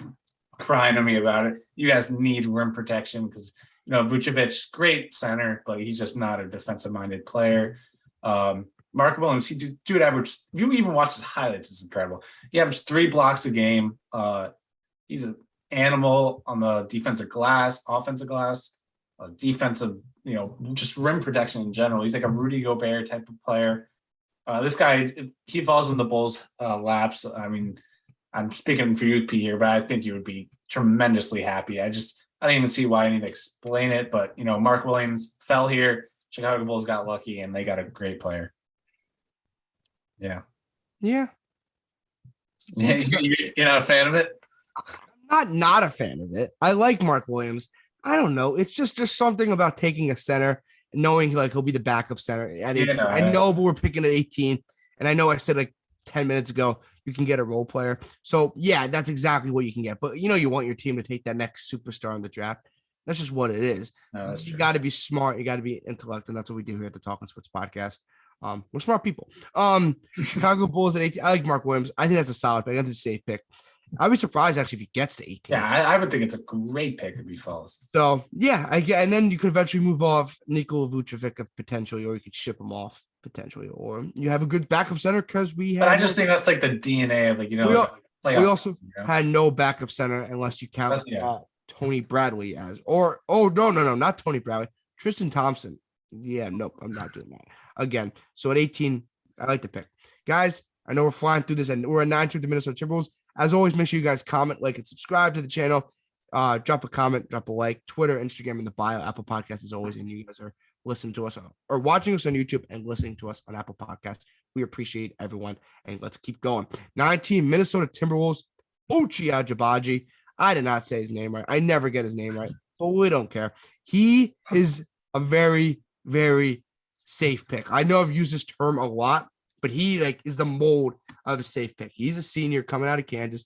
crying on me about it. You guys need rim protection because, Vucevic, great center, but he's just not a defensive-minded player. Mark Williams, dude averaged, you even watch his highlights, it's incredible. He averaged 3 blocks a game. He's an animal on the defensive glass, offensive glass, defensive, just rim protection in general. He's like a Rudy Gobert type of player. This guy, if he falls in the Bulls' laps, I'm speaking for you, P, here, but I think you would be tremendously happy. I don't even see why I need to explain it, but, Mark Williams fell here. Chicago Bulls got lucky, and they got a great player. Yeah. Yeah. You're not a fan of it? I'm not a fan of it. I like Mark Williams. I don't know. It's just something about taking a center and knowing he'll be the backup center at 18. Yeah. I know, but we're picking at 18. And I know I said 10 minutes ago, you can get a role player. So yeah, that's exactly what you can get. But you want your team to take that next superstar in the draft. That's just what it is. No, you got to be smart. You got to be intellect. And that's what we do here at the Talking Sports Podcast. We're smart people. Chicago Bulls at 18. I like Mark Williams. I think that's a solid pick. That's a safe pick. I'd be surprised actually if he gets to 18. Yeah, I would think it's a great pick if he falls. So yeah, and then you could eventually move off Nikola Vucevic potentially, or you could ship him off potentially, or you have a good backup center because we have. But I just think that's like the DNA of we also had no backup center unless you count Tony Bradley as, or no, not Tony Bradley, Tristan Thompson. Yeah, nope, I'm not doing that again. So at 18, I like the pick, guys. I know we're flying through this, and we're at 9 to the Minnesota Timberwolves. As always, make sure you guys comment, like, and subscribe to the channel. Drop a comment, drop a like. Twitter, Instagram in the bio. Apple Podcasts as always, and you guys are listening to us or watching us on YouTube and listening to us on Apple Podcasts. We appreciate everyone, and let's keep going. 19 Minnesota Timberwolves. Ochai Agbaji. I did not say his name right. I never get his name right, but we don't care. He is a very, very safe pick. I know I've used this term a lot, but he is the mold of a safe pick. He's a senior coming out of Kansas,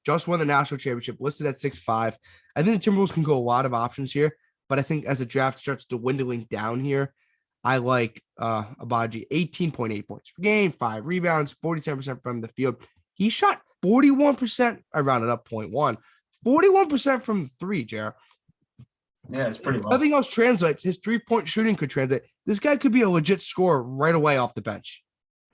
just won the national championship, listed at 6'5". I think the Timberwolves can go a lot of options here, but I think as the draft starts dwindling down here, I like Agbaji. 18.8 points per game, 5 rebounds, 47% from the field. He shot 41%. I rounded up 0.1. 41% from 3, Jared. Yeah, it's pretty low. Nothing else translates. His 3-point shooting could translate. This guy could be a legit scorer right away off the bench.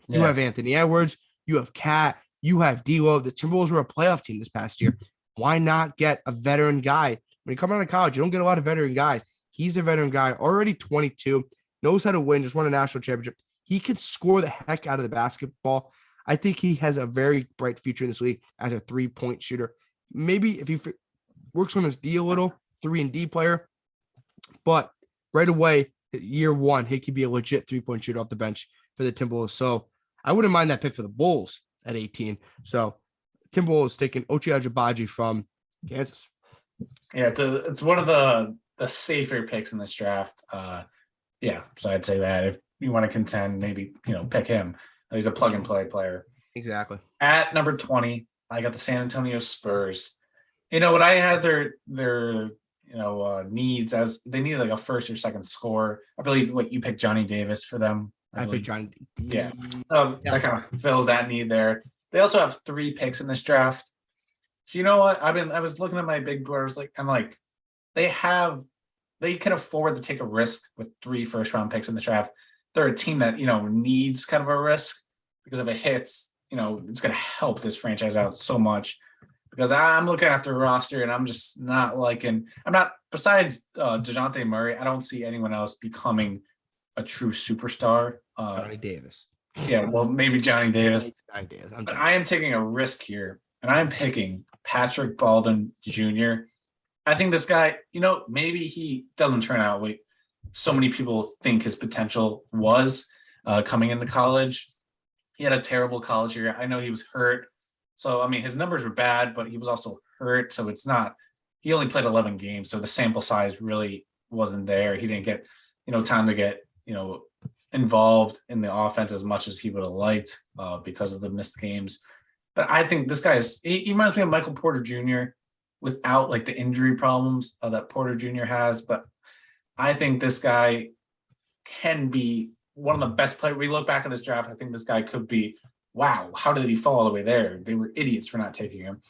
Yeah. You have Anthony Edwards. You have Cat. You have D'Lo. The Timberwolves were a playoff team this past year. Why not get a veteran guy? When you come out of college, you don't get a lot of veteran guys. He's a veteran guy, already 22, knows how to win, just won a national championship. He can score the heck out of the basketball. I think he has a very bright future in this league as a 3-point shooter. Maybe if he works on his D a little, 3-and-D player. But right away, year one, he could be a legit 3-point shooter off the bench for the Timberwolves. So I wouldn't mind that pick for the Bulls at 18. So Timberwolves taking Ochai Agbaji from Kansas. Yeah, it's one of the safer picks in this draft. Yeah, so I'd say that if you want to contend, maybe pick him. He's a plug-and-play player. Exactly. At number 20, I got the San Antonio Spurs. What I had their needs as they needed like a first or second scorer. I believe you picked Johnny Davis for them. I picked Johnny. Yeah. That kind of fills that need there. They also have 3 picks in this draft. So you know what? I was looking at my big board. I'm like, they can afford to take a risk with 3 first-round picks in the draft. They're a team that needs kind of a risk because if it hits, it's going to help this franchise out so much. Because I'm looking at their roster and I'm just not liking. Besides DeJounte Murray, I don't see anyone else becoming a true superstar. Johnny Davis. Yeah, well, maybe Johnny Davis. But I am taking a risk here, and I'm picking Patrick Baldwin Jr. I think this guy, maybe he doesn't turn out what so many people think his potential was coming into college. He had a terrible college year. I know he was hurt. So, his numbers were bad, but he was also hurt. So he only played 11 games. So the sample size really wasn't there. He didn't get, time to get, involved in the offense as much as he would have liked because of the missed games. But I think this guy he reminds me of Michael Porter Jr. without like the injury problems that Porter Jr. has. But I think this guy can be one of the best players. We look back at this draft. I think this guy could be, wow, how did he fall all the way there? They were idiots for not taking him.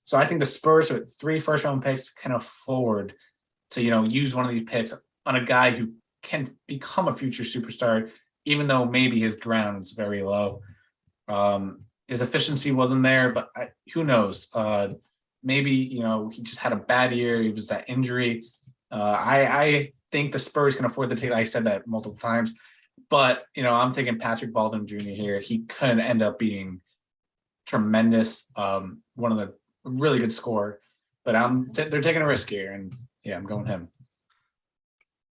So I think the Spurs with 3 first-round picks can afford to, use one of these picks on a guy who can become a future superstar, even though maybe his ground is very low. His efficiency wasn't there, but who knows? Maybe, he just had a bad year. It was that injury. I think the Spurs can afford to take, I said that multiple times, but, I'm thinking Patrick Baldwin Jr. here. He could end up being tremendous, one of the really good scorer, but they're taking a risk here, and yeah, I'm going him.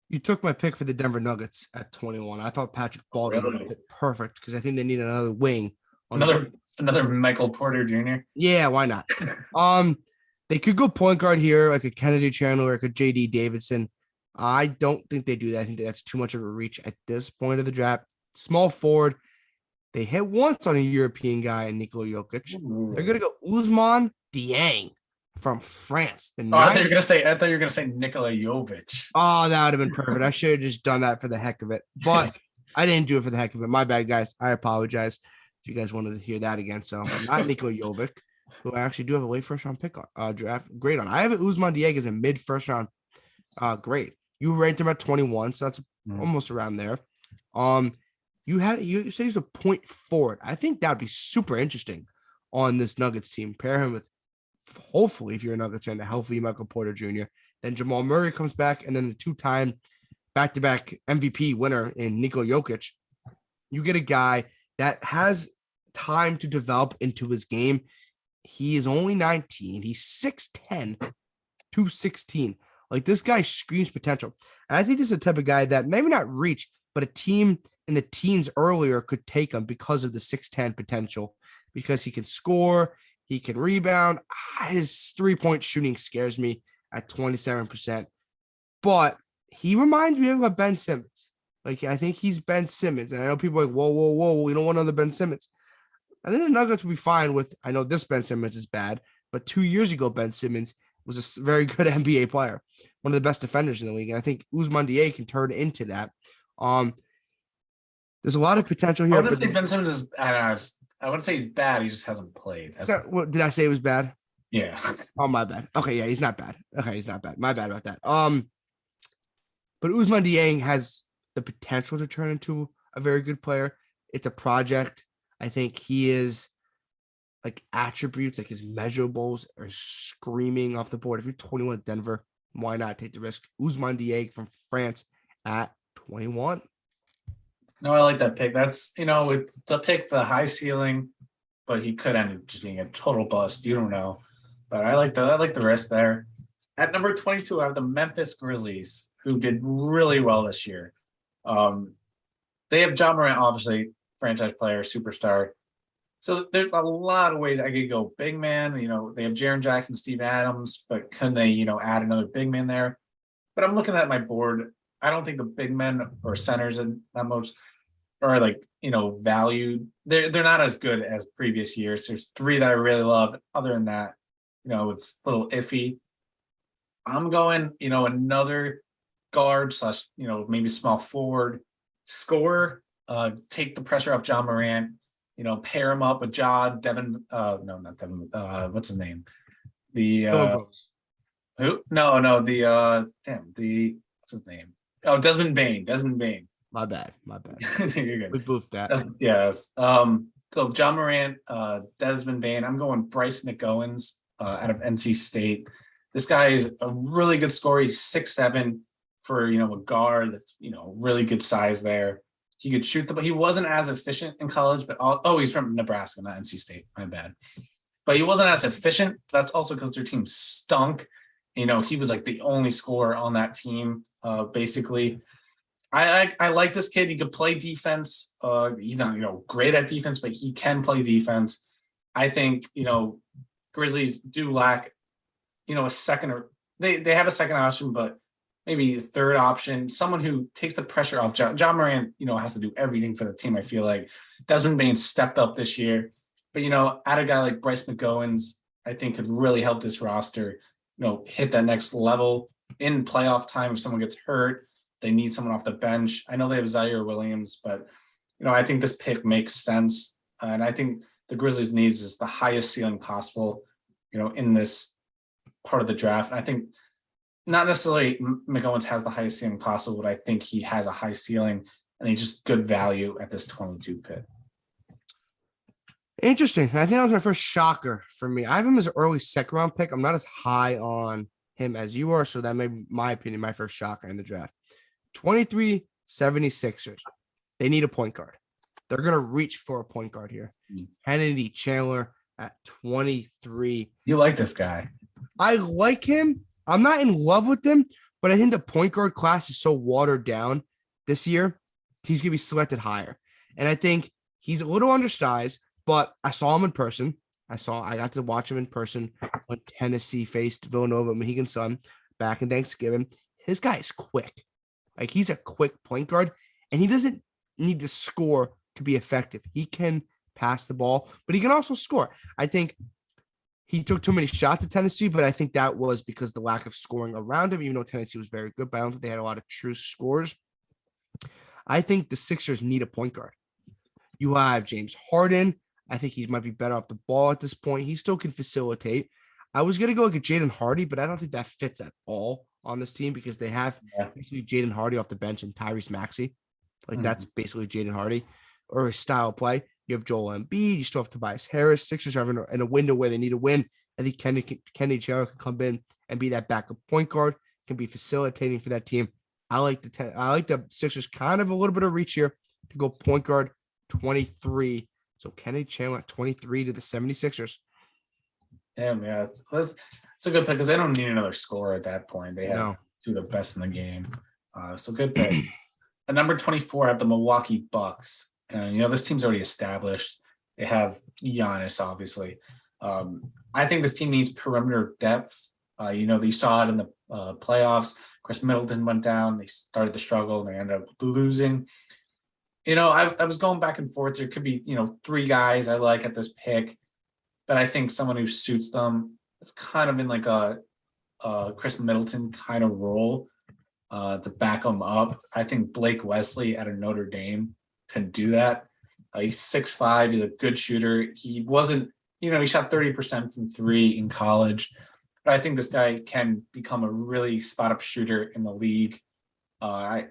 You took my pick for the Denver Nuggets at 21. I thought Patrick Baldwin would fit perfect because I think they need another wing. Another Michael Porter Jr. Yeah, why not? They could go point guard here, like a Kennedy Chandler, like a JD Davidson. I don't think they do that. I think that's too much of a reach at this point of the draft. Small forward. They hit once on a European guy, Nikola Jokic. Ooh. They're gonna go Ousmane Dieng from France. I thought you were gonna say Nikola Jovic. Oh, that would have been perfect. I should have just done that for the heck of it. But I didn't do it for the heck of it. My bad, guys. I apologize if you guys wanted to hear that again. So not Niko Jovic, who I actually do have a late first round pick on draft grade on. I have Ousmane Dieng as a mid first round grade. You ranked him at 21, so that's almost around there. You said he's a point forward. I think that would be super interesting on this Nuggets team. Pair him with, hopefully, if you're a Nuggets fan, a healthy Michael Porter Jr. Then Jamal Murray comes back, and then the 2-time back-to-back MVP winner in Niko Jokic. You get a guy that has time to develop into his game. He is only 19. He's 6'10", 216. Like, this guy screams potential. And I think this is the type of guy that maybe not reach, but a team in the teens earlier could take him because of the 6'10" potential, because he can score, he can rebound. His three-point shooting scares me at 27%. But he reminds me of a Ben Simmons. Like, I think he's Ben Simmons. And I know people are like, whoa, we don't want another Ben Simmons. I think the Nuggets will be fine with, I know this Ben Simmons is bad, but 2 years ago, Ben Simmons was a very good NBA player, one of the best defenders in the league. And I think Ousmane Dieng can turn into that. There's a lot of potential here. I wouldn't say Ben Simmons is, I wouldn't say he's bad. He just hasn't played. What did I say? It was bad? Yeah. Oh, my bad. Okay, yeah, he's not bad. Okay, he's not bad. My bad about that. But Ousmane Dieng has the potential to turn into a very good player. It's a project. I think he is, like, attributes, like his measurables are screaming off the board. If you're 21 at Denver, why not take the risk? Ousmane Dieng from France at 21. No, I like that pick. That's, with the pick, the high ceiling, but he could end up just being a total bust. You don't know. But I like the risk there. At number 22, I have the Memphis Grizzlies, who did really well this year. They have Ja Morant, obviously, franchise player, superstar. So there's a lot of ways I could go big man. They have Jaren Jackson, Steve Adams, but can they, add another big man there? But I'm looking at my board. I don't think the big men or centers in that much are valued. They're not as good as previous years. There's 3 that I really love. Other than that, it's a little iffy. I'm going, another guard / maybe small forward scorer. Take the pressure off Ja Morant. Pair him up with Devin. No, not Devin. What's his name? The who? No. What's his name? Oh, Desmond Bane. My bad. You're good. We boofed that. Yes. So Ja Morant, Desmond Bane. I'm going Bryce McGowens out of NC State. This guy is a really good scorer. He's 6'7" for a guard that's really good size there. He could shoot but he wasn't as efficient in college. But he's from Nebraska, not NC State. My bad. But he wasn't as efficient. That's also because their team stunk. He was like the only scorer on that team. Basically, I like this kid. He could play defense. He's not great at defense, but he can play defense. I think Grizzlies do lack a second, or they have a second option, but maybe a third option, someone who takes the pressure off. Ja Morant has to do everything for the team. I feel like Desmond Bane stepped up this year, but add a guy like Bryce McGowens, I think could really help this roster hit that next level in playoff time. If someone gets hurt, they need someone off the bench. I know they have Zaire Williams, but I think this pick makes sense. And I think the Grizzlies needs is the highest ceiling possible, in this part of the draft. And I think not necessarily McGowens has the highest ceiling possible, but I think he has a high ceiling and he's just good value at this 22 pick. Interesting. I think that was my first shocker for me. I have him as an early second round pick. I'm not as high on him as you are, so that may be, my opinion, my first shocker in the draft. 23 76ers. They need a point guard. They're going to reach for a point guard here. Kennedy Chandler at 23. You like this guy. I like him. I'm not in love with him, but I think the point guard class is so watered down this year. He's going to be selected higher. And I think he's a little undersized, but I saw him in person. I got to watch him in person when Tennessee faced Villanova Mohegan Sun back in Thanksgiving. His guy is quick. Like, he's a quick point guard, and he doesn't need to score to be effective. He can pass the ball, but he can also score. I think he took too many shots at Tennessee, but I think that was because the lack of scoring around him, even though Tennessee was very good, but I don't think they had a lot of true scores. I think the Sixers need a point guard. You have James Harden. I think he might be better off the ball at this point. He still can facilitate. I was going to go like a Jaden Hardy, but I don't think that fits at all on this team because they have basically Jaden Hardy off the bench and Tyrese Maxey. Like that's basically Jaden Hardy or his style of play. You have Joel Embiid. You still have Tobias Harris. Sixers are in a window where they need a win. I think Kenny Chara can come in and be that backup point guard, can be facilitating for that team. I like the Sixers kind of a little bit of reach here to go point guard 23. So Kenny Chandler at 23 to the 76ers. Damn, yeah. It's a good pick because they don't need another scorer at that point. They have two of the best in the game. So good pick. At number 24 at the Milwaukee Bucks. And, this team's already established. They have Giannis, obviously. I think this team needs perimeter depth. They saw it in the playoffs. Chris Middleton went down. They started to struggle. They ended up losing. I was going back and forth. There could be, 3 guys I like at this pick, but I think someone who suits them is kind of in like a Chris Middleton kind of role to back them up. I think Blake Wesley out of Notre Dame can do that. He's 6'5". He's a good shooter. He wasn't, he shot 30% from 3 in college, but I think this guy can become a really spot-up shooter in the league.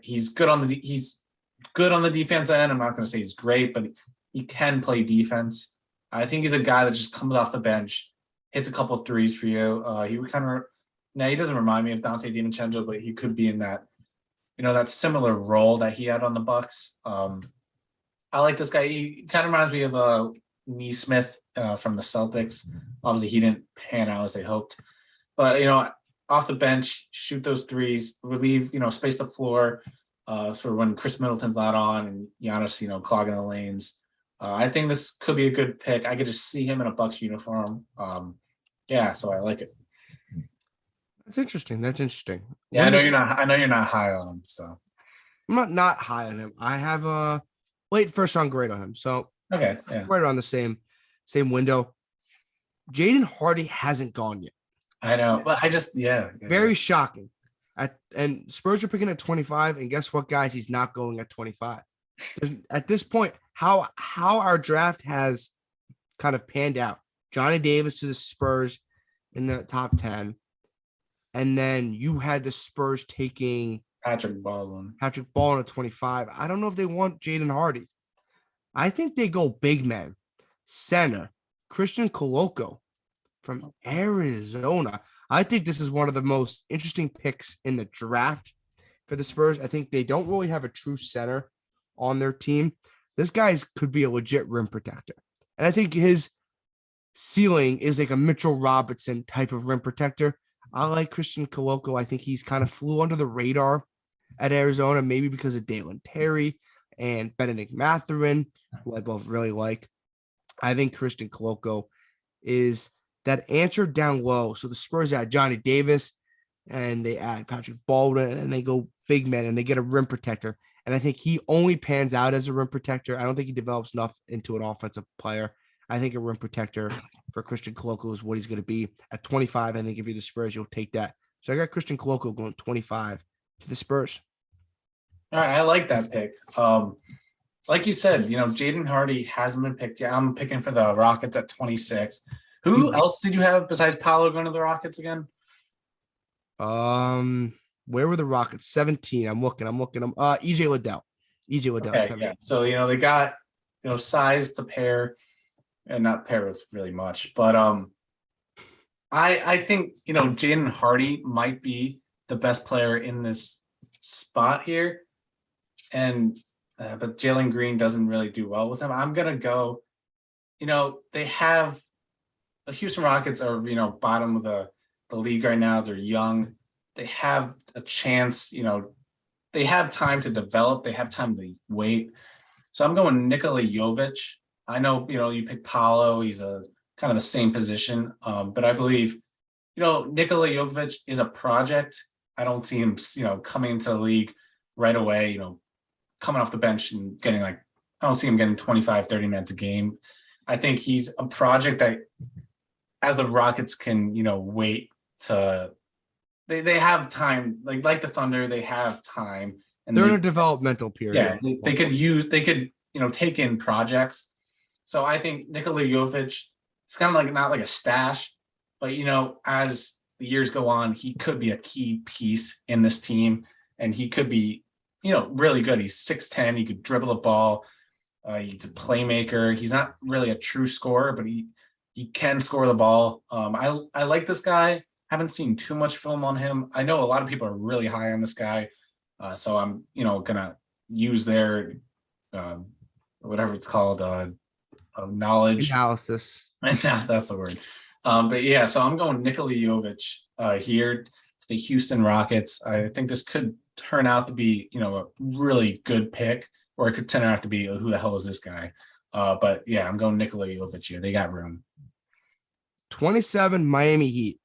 He's good on the defense end. I'm not going to say he's great, but he can play defense. I think he's a guy that just comes off the bench, hits a couple of threes for you. He doesn't remind me of Dante DiVincenzo, but he could be in that, that similar role that he had on the Bucks. I like this guy. He kind of reminds me of Nesmith from the Celtics. Obviously, he didn't pan out as they hoped, but off the bench, shoot those threes, relieve, space the floor. For when Chris Middleton's not on and Giannis, clogging the lanes. I think this could be a good pick. I could just see him in a Bucks uniform. So I like it. That's interesting. Yeah, I know you're not high on him, so I'm not high on him. I have a late first round grade on him. So okay, yeah. Right around the same window. Jaden Hardy hasn't gone yet. I know, but very shocking. And Spurs are picking at 25, and guess what, guys? He's not going at 25. At this point, how our draft has kind of panned out. Johnny Davis to the Spurs in the top 10, and then you had the Spurs taking Patrick Baldwin at 25. I don't know if they want Jaden Hardy. I think they go big man, center, Christian Coloco from Arizona. I think this is one of the most interesting picks in the draft for the Spurs. I think they don't really have a true center on their team. This guy could be a legit rim protector. And I think his ceiling is like a Mitchell Robinson type of rim protector. I like Christian Coloco. I think he's kind of flew under the radar at Arizona, maybe because of Dalen Terry and Benedict Mathurin, who I both really like. I think Christian Coloco is that answer down low. So the Spurs add Johnny Davis and they add Patrick Baldwin and they go big man and they get a rim protector. And I think he only pans out as a rim protector. I don't think he develops enough into an offensive player. I think a rim protector for Christian Coloco is what he's going to be at 25. I think if you're the Spurs, you'll take that. So I got Christian Coloco going 25 to the Spurs. All right, I like that pick. Like you said, Jaden Hardy hasn't been picked yet. I'm picking for the Rockets at 26. Who else did you have besides Paolo going to the Rockets again? Where were the Rockets? 17. I'm looking. EJ Liddell. Okay, yeah. So they got size to pair, and not pair with really much. But I think Jaden Hardy might be the best player in this spot here, and but Jalen Green doesn't really do well with him. I'm gonna go. They have the Houston Rockets are bottom of the league right now. They're young. They have a chance. They have time to develop. They have time to wait. So I'm going Nikola Jovic. I know you pick Paolo. He's a kind of the same position, but I believe Nikola Jovic is a project. I don't see him coming into the league right away. Coming off the bench and getting I don't see him getting 25, 30 minutes a game. I think he's a project that, as the Rockets can, wait to, they have time, like the Thunder, they have time and they're in a developmental period. Yeah, they could take in projects. So I think Nikola Jovic, it's kind of like not like a stash, but as the years go on, he could be a key piece in this team, and he could be really good. He's 6'10", he could dribble the ball. He's a playmaker. He's not really a true scorer, but he can score the ball. I like this guy. Haven't seen too much film on him. I know a lot of people are really high on this guy. So I'm, gonna use their whatever it's called, knowledge analysis. That's the word. But yeah, so I'm going Nikola Jovic here to the Houston Rockets. I think this could turn out to be, a really good pick, or it could turn out to be who the hell is this guy? But yeah, I'm going Nikola Jovic here. They got room. 27 Miami Heat.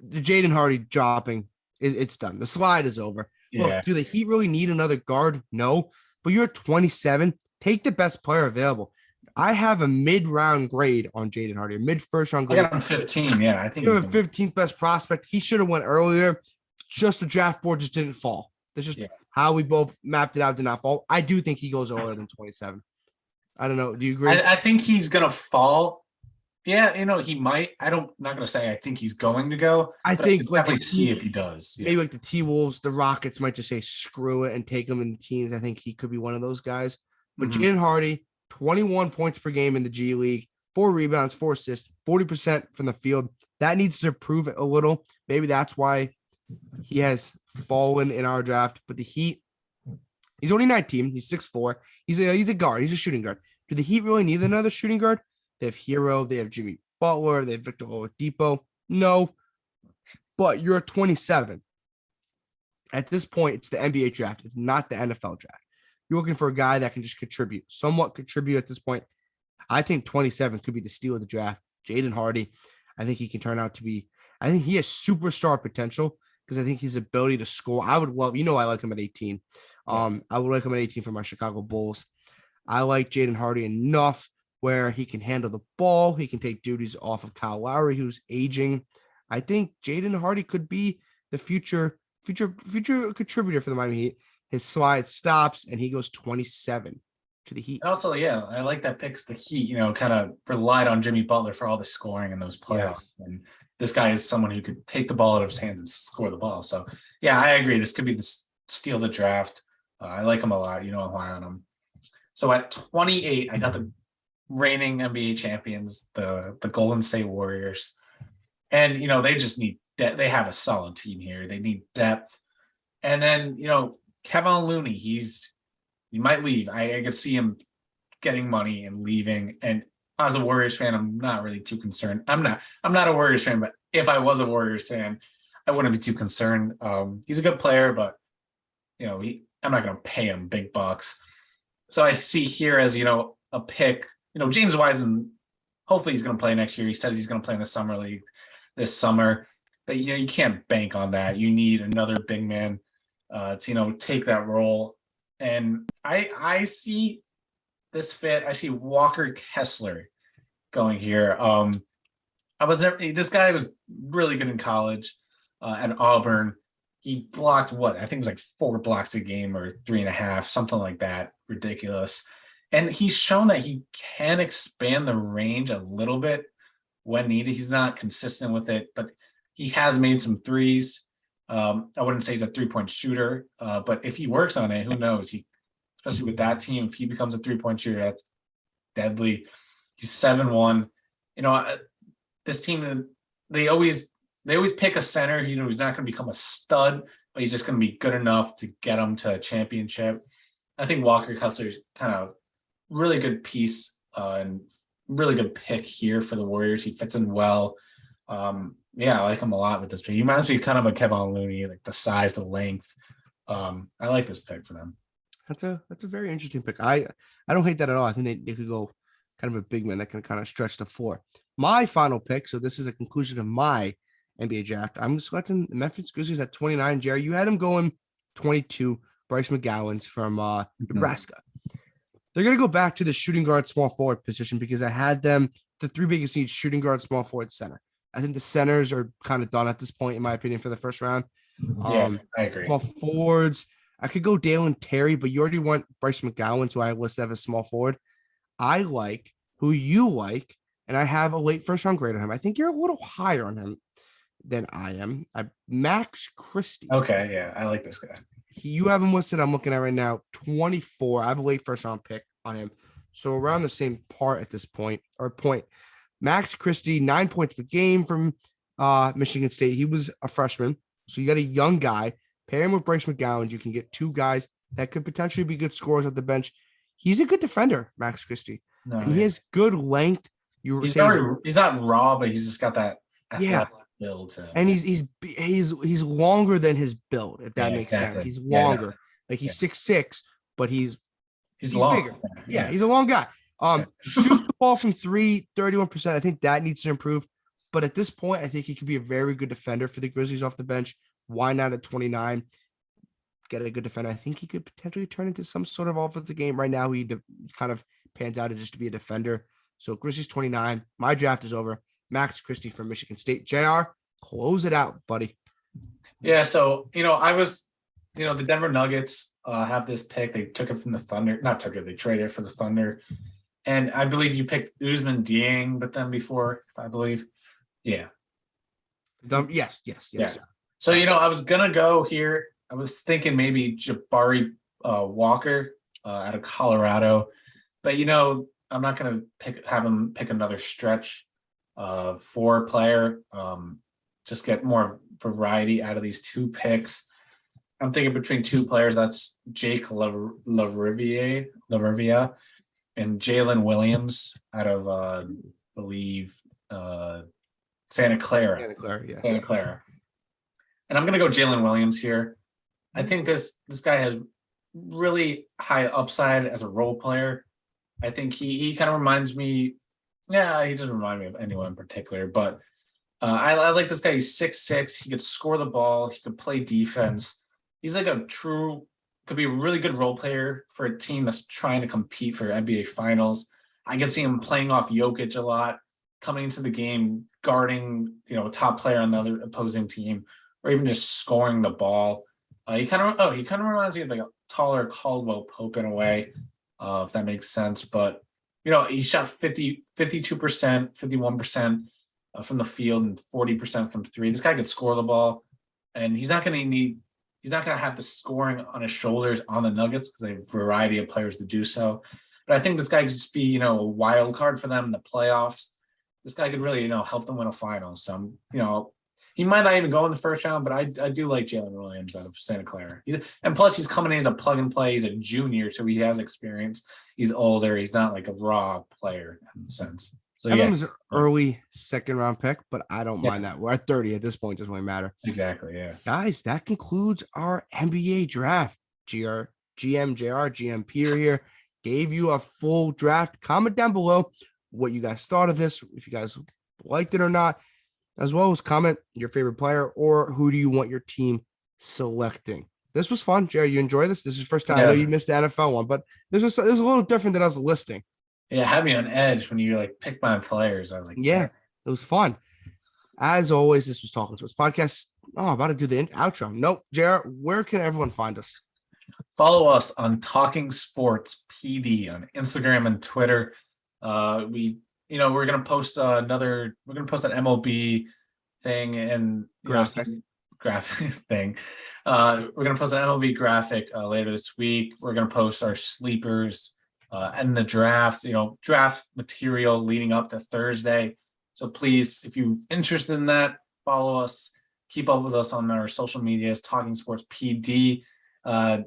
The Jaden Hardy dropping, it's done. The slide is over. Yeah. Look, do the Heat really need another guard? No, but you're 27. Take the best player available. I have a mid-round grade on Jaden Hardy, a mid-first round grade. I got him 15. Yeah, I think you're a 15th best prospect. He should have went earlier. Just the draft board just didn't fall. That's just how we both mapped it out. Did not fall. I do think he goes earlier than 27. I don't know. Do you agree? I think he's gonna fall. Yeah, he might. Not gonna say I think he's going to go. I think definitely see if he does. Maybe like the T-Wolves, the Rockets might just say screw it and take him in the teams. I think he could be one of those guys. But Jaden Hardy, 21 points per game in the G League, 4 rebounds, 4 assists, 40% from the field. That needs to improve it a little. Maybe that's why he has fallen in our draft. But the Heat, he's only 19. He's 6'4". He's a guard. He's a shooting guard. Do the Heat really need another shooting guard? They have Hero. They have Jimmy Butler. They have Victor Oladipo. No. But you're 27. At this point, it's the NBA draft. It's not the NFL draft. You're looking for a guy that can just somewhat contribute at this point. I think 27 could be the steal of the draft. Jaden Hardy, I think he can turn out to be, I think he has superstar potential because I think his ability to score. I would love, I like him at 18. I would like him at 18 for my Chicago Bulls. I like Jaden Hardy enough where he can handle the ball. He can take duties off of Kyle Lowry, who's aging. I think Jaden Hardy could be the future contributor for the Miami Heat. His slide stops and he goes 27 to the Heat. And also, I like that picks the Heat, kind of relied on Jimmy Butler for all the scoring in those playoffs. Yeah. And this guy is someone who could take the ball out of his hands and score the ball. So, yeah, I agree. This could be the steal of the draft. I like him a lot. I'm high on him. So at 28, I got the reigning NBA champions, the Golden State Warriors. And, they just need they have a solid team here. They need depth. And then, Kevin Looney, he might leave. I could see him getting money and leaving. And as a Warriors fan, I'm not really too concerned. I'm not a Warriors fan, but if I was a Warriors fan, I wouldn't be too concerned. He's a good player, but I'm not going to pay him big bucks. So I see here as a pick. James Wiseman, hopefully he's going to play next year. He says he's going to play in the summer league this summer, but you can't bank on that. You need another big man to take that role. And I see this fit. I see Walker Kessler going here. This guy was really good in college at Auburn. He blocked I think it was like 4 blocks a game or 3.5, something like that. Ridiculous. And he's shown that he can expand the range a little bit when needed. He's not consistent with it, but he has made some threes. I wouldn't say he's a 3-point shooter, but if he works on it, who knows? Especially with that team, if he becomes a 3-point shooter, that's deadly. He's 7'1". This team, they always pick a center. He's not going to become a stud, but he's just going to be good enough to get them to a championship. I think Walker Kessler's kind of really good piece and really good pick here for the Warriors. He fits in well. I like him a lot with this pick. He reminds me kind of a Kevin Looney, like the size, the length. I like this pick for them. That's a very interesting pick. I don't hate that at all. I think they could go kind of a big man that can kind of stretch the floor. My final pick. So this is a conclusion of my NBA draft. I'm selecting the Memphis Grizzlies at 29. Jerry, you had him going 22. Bryce McGowan's from Nebraska. They're going to go back to the shooting guard, small forward position because I had them the 3 biggest needs: shooting guard, small forward, center. I think the centers are kind of done at this point, in my opinion, for the first round. I agree. Small forwards, I could go Dalen Terry, but you already want Bryce McGowan, so I listed as a small forward. I like who you like, and I have a late first round grade on him. I think you're a little higher on him than I am. Max Christie. Okay, yeah, I like this guy. You have him listed. I'm looking at right now, 24. I have a late first round pick on him. So around the same part at this point. Max Christie, 9 points per game from Michigan State. He was a freshman. So you got a young guy. Pair him with Bryce McGowan. You can get two guys that could potentially be good scorers at the bench. He's a good defender, Max Christie. And he has good length. He's not raw, but he's just got that athletic build to him. And he's longer than his build, if that makes sense. He's longer. Like he's 6'6", but he's long. Bigger. Yeah, he's a long guy. Shoot the ball from 3, 31%. I think that needs to improve. But at this point, I think he could be a very good defender for the Grizzlies off the bench. Why not at 29? Get a good defender. I think he could potentially turn into some sort of offensive game. Right now, he kind of pans out just to be a defender. So Grizzlies 29. My draft is over. Max Christie from Michigan State. JR, close it out, buddy. Yeah, so, the Denver Nuggets have this pick. They took it from the Thunder. Not took it. They traded it for the Thunder. And I believe you picked Usman Dieng with them before, if I believe. Yeah. Yes. Yeah. So, I was going to go here. I was thinking maybe Jabari Walker out of Colorado. But, I'm not going to have him pick another stretch four player. Just get more variety out of these two picks. I'm thinking between two players. That's Jake LaRivia and Jalen Williams out of, I believe, Santa Clara. Yes. Santa Clara. And I'm going to go Jalen Williams here. I think this guy has really high upside as a role player. I think he kind of reminds me. Yeah, he doesn't remind me of anyone in particular, but I like this guy. He's 6'6". He could score the ball. He could play defense. He's like could be a really good role player for a team that's trying to compete for NBA Finals. I can see him playing off Jokic a lot, coming into the game, guarding, a top player on the other opposing team, or even just scoring the ball. He kind of reminds me of like a taller Caldwell Pope in a way, if that makes sense. But, he shot 52%, 51% from the field and 40% from three. This guy could score the ball, and he's not going to have the scoring on his shoulders on the Nuggets because they have a variety of players to do so. But I think this guy could just be, a wild card for them in the playoffs. This guy could really, help them win a final. So, he might not even go in the first round, but I do like Jalen Williams out of Santa Clara. And plus, he's coming in as a plug and play. He's a junior, so he has experience. He's older. He's not like a raw player in a sense. So, That was an early second round pick, but I don't mind that. We're at 30 at this point. Doesn't really matter. Exactly. Yeah. Guys, that concludes our NBA draft. GM Peter here gave you a full draft. Comment down below what you guys thought of this, if you guys liked it or not, as well as comment your favorite player or who do you want your team selecting. This was fun. Jerry, you enjoy this? This is the first time. I know you missed the NFL one, but this was a little different than I was listing. Yeah, it had me on edge when you pick my players. I was like, yeah, it was fun. As always, this was Talking Sports Podcast. Oh, I'm about to do the outro. Nope. Jared, where can everyone find us? Follow us on Talking Sports PD on Instagram and Twitter. We're gonna post an MLB thing and graphic thing. We're gonna post an MLB graphic later this week. We're gonna post our sleepers and the draft, draft material leading up to Thursday. So please, if you're interested in that, follow us. Keep up with us on our social medias, Talking Sports PD. Down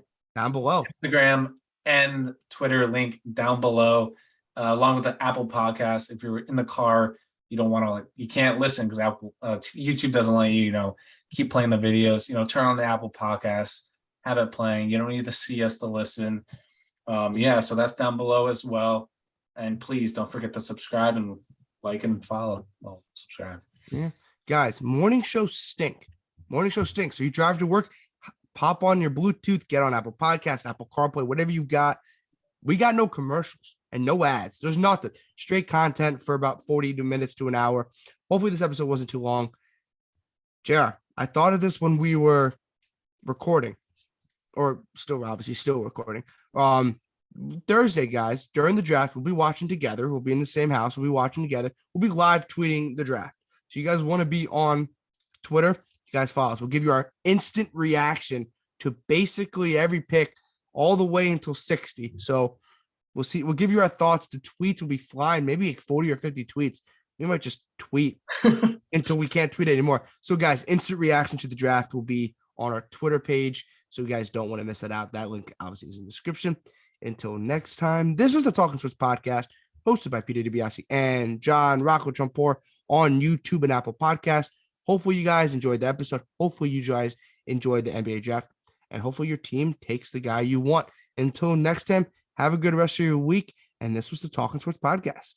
below. Instagram and Twitter link down below. Along with the Apple Podcast. If you're in the car, you don't want to you can't listen because Apple YouTube doesn't let you, keep playing the videos. Turn on the Apple Podcast, have it playing. You don't need to see us to listen. So that's down below as well. And please don't forget to subscribe and like and follow. Well, subscribe. Yeah, guys, morning shows stink. So you drive to work, pop on your Bluetooth, get on Apple Podcast, Apple CarPlay, whatever you got. We got no commercials and no ads. There's nothing. Straight content for about 40 minutes to an hour. Hopefully this episode wasn't too long. JR, I thought of this when we were recording. or still obviously still recording. Thursday, guys, during the draft, we'll be watching together. We'll be in the same house. We'll be watching together. We'll be live tweeting the draft. So you guys want to be on Twitter, you guys follow us. We'll give you our instant reaction to basically every pick all the way until 60. So we'll see. We'll give you our thoughts. The tweets will be flying, maybe like 40 or 50 tweets. We might just tweet until we can't tweet anymore. So, guys, instant reaction to the draft will be on our Twitter page. So you guys don't want to miss that out. That link obviously is in the description. Until next time, this was the Talking Sports podcast hosted by Peter DiBiasi and John Rocco Trumpbour on YouTube and Apple Podcasts. Hopefully you guys enjoyed the episode. Hopefully you guys enjoyed the NBA draft. And hopefully your team takes the guy you want. Until next time, have a good rest of your week. And this was the Talking Sports podcast.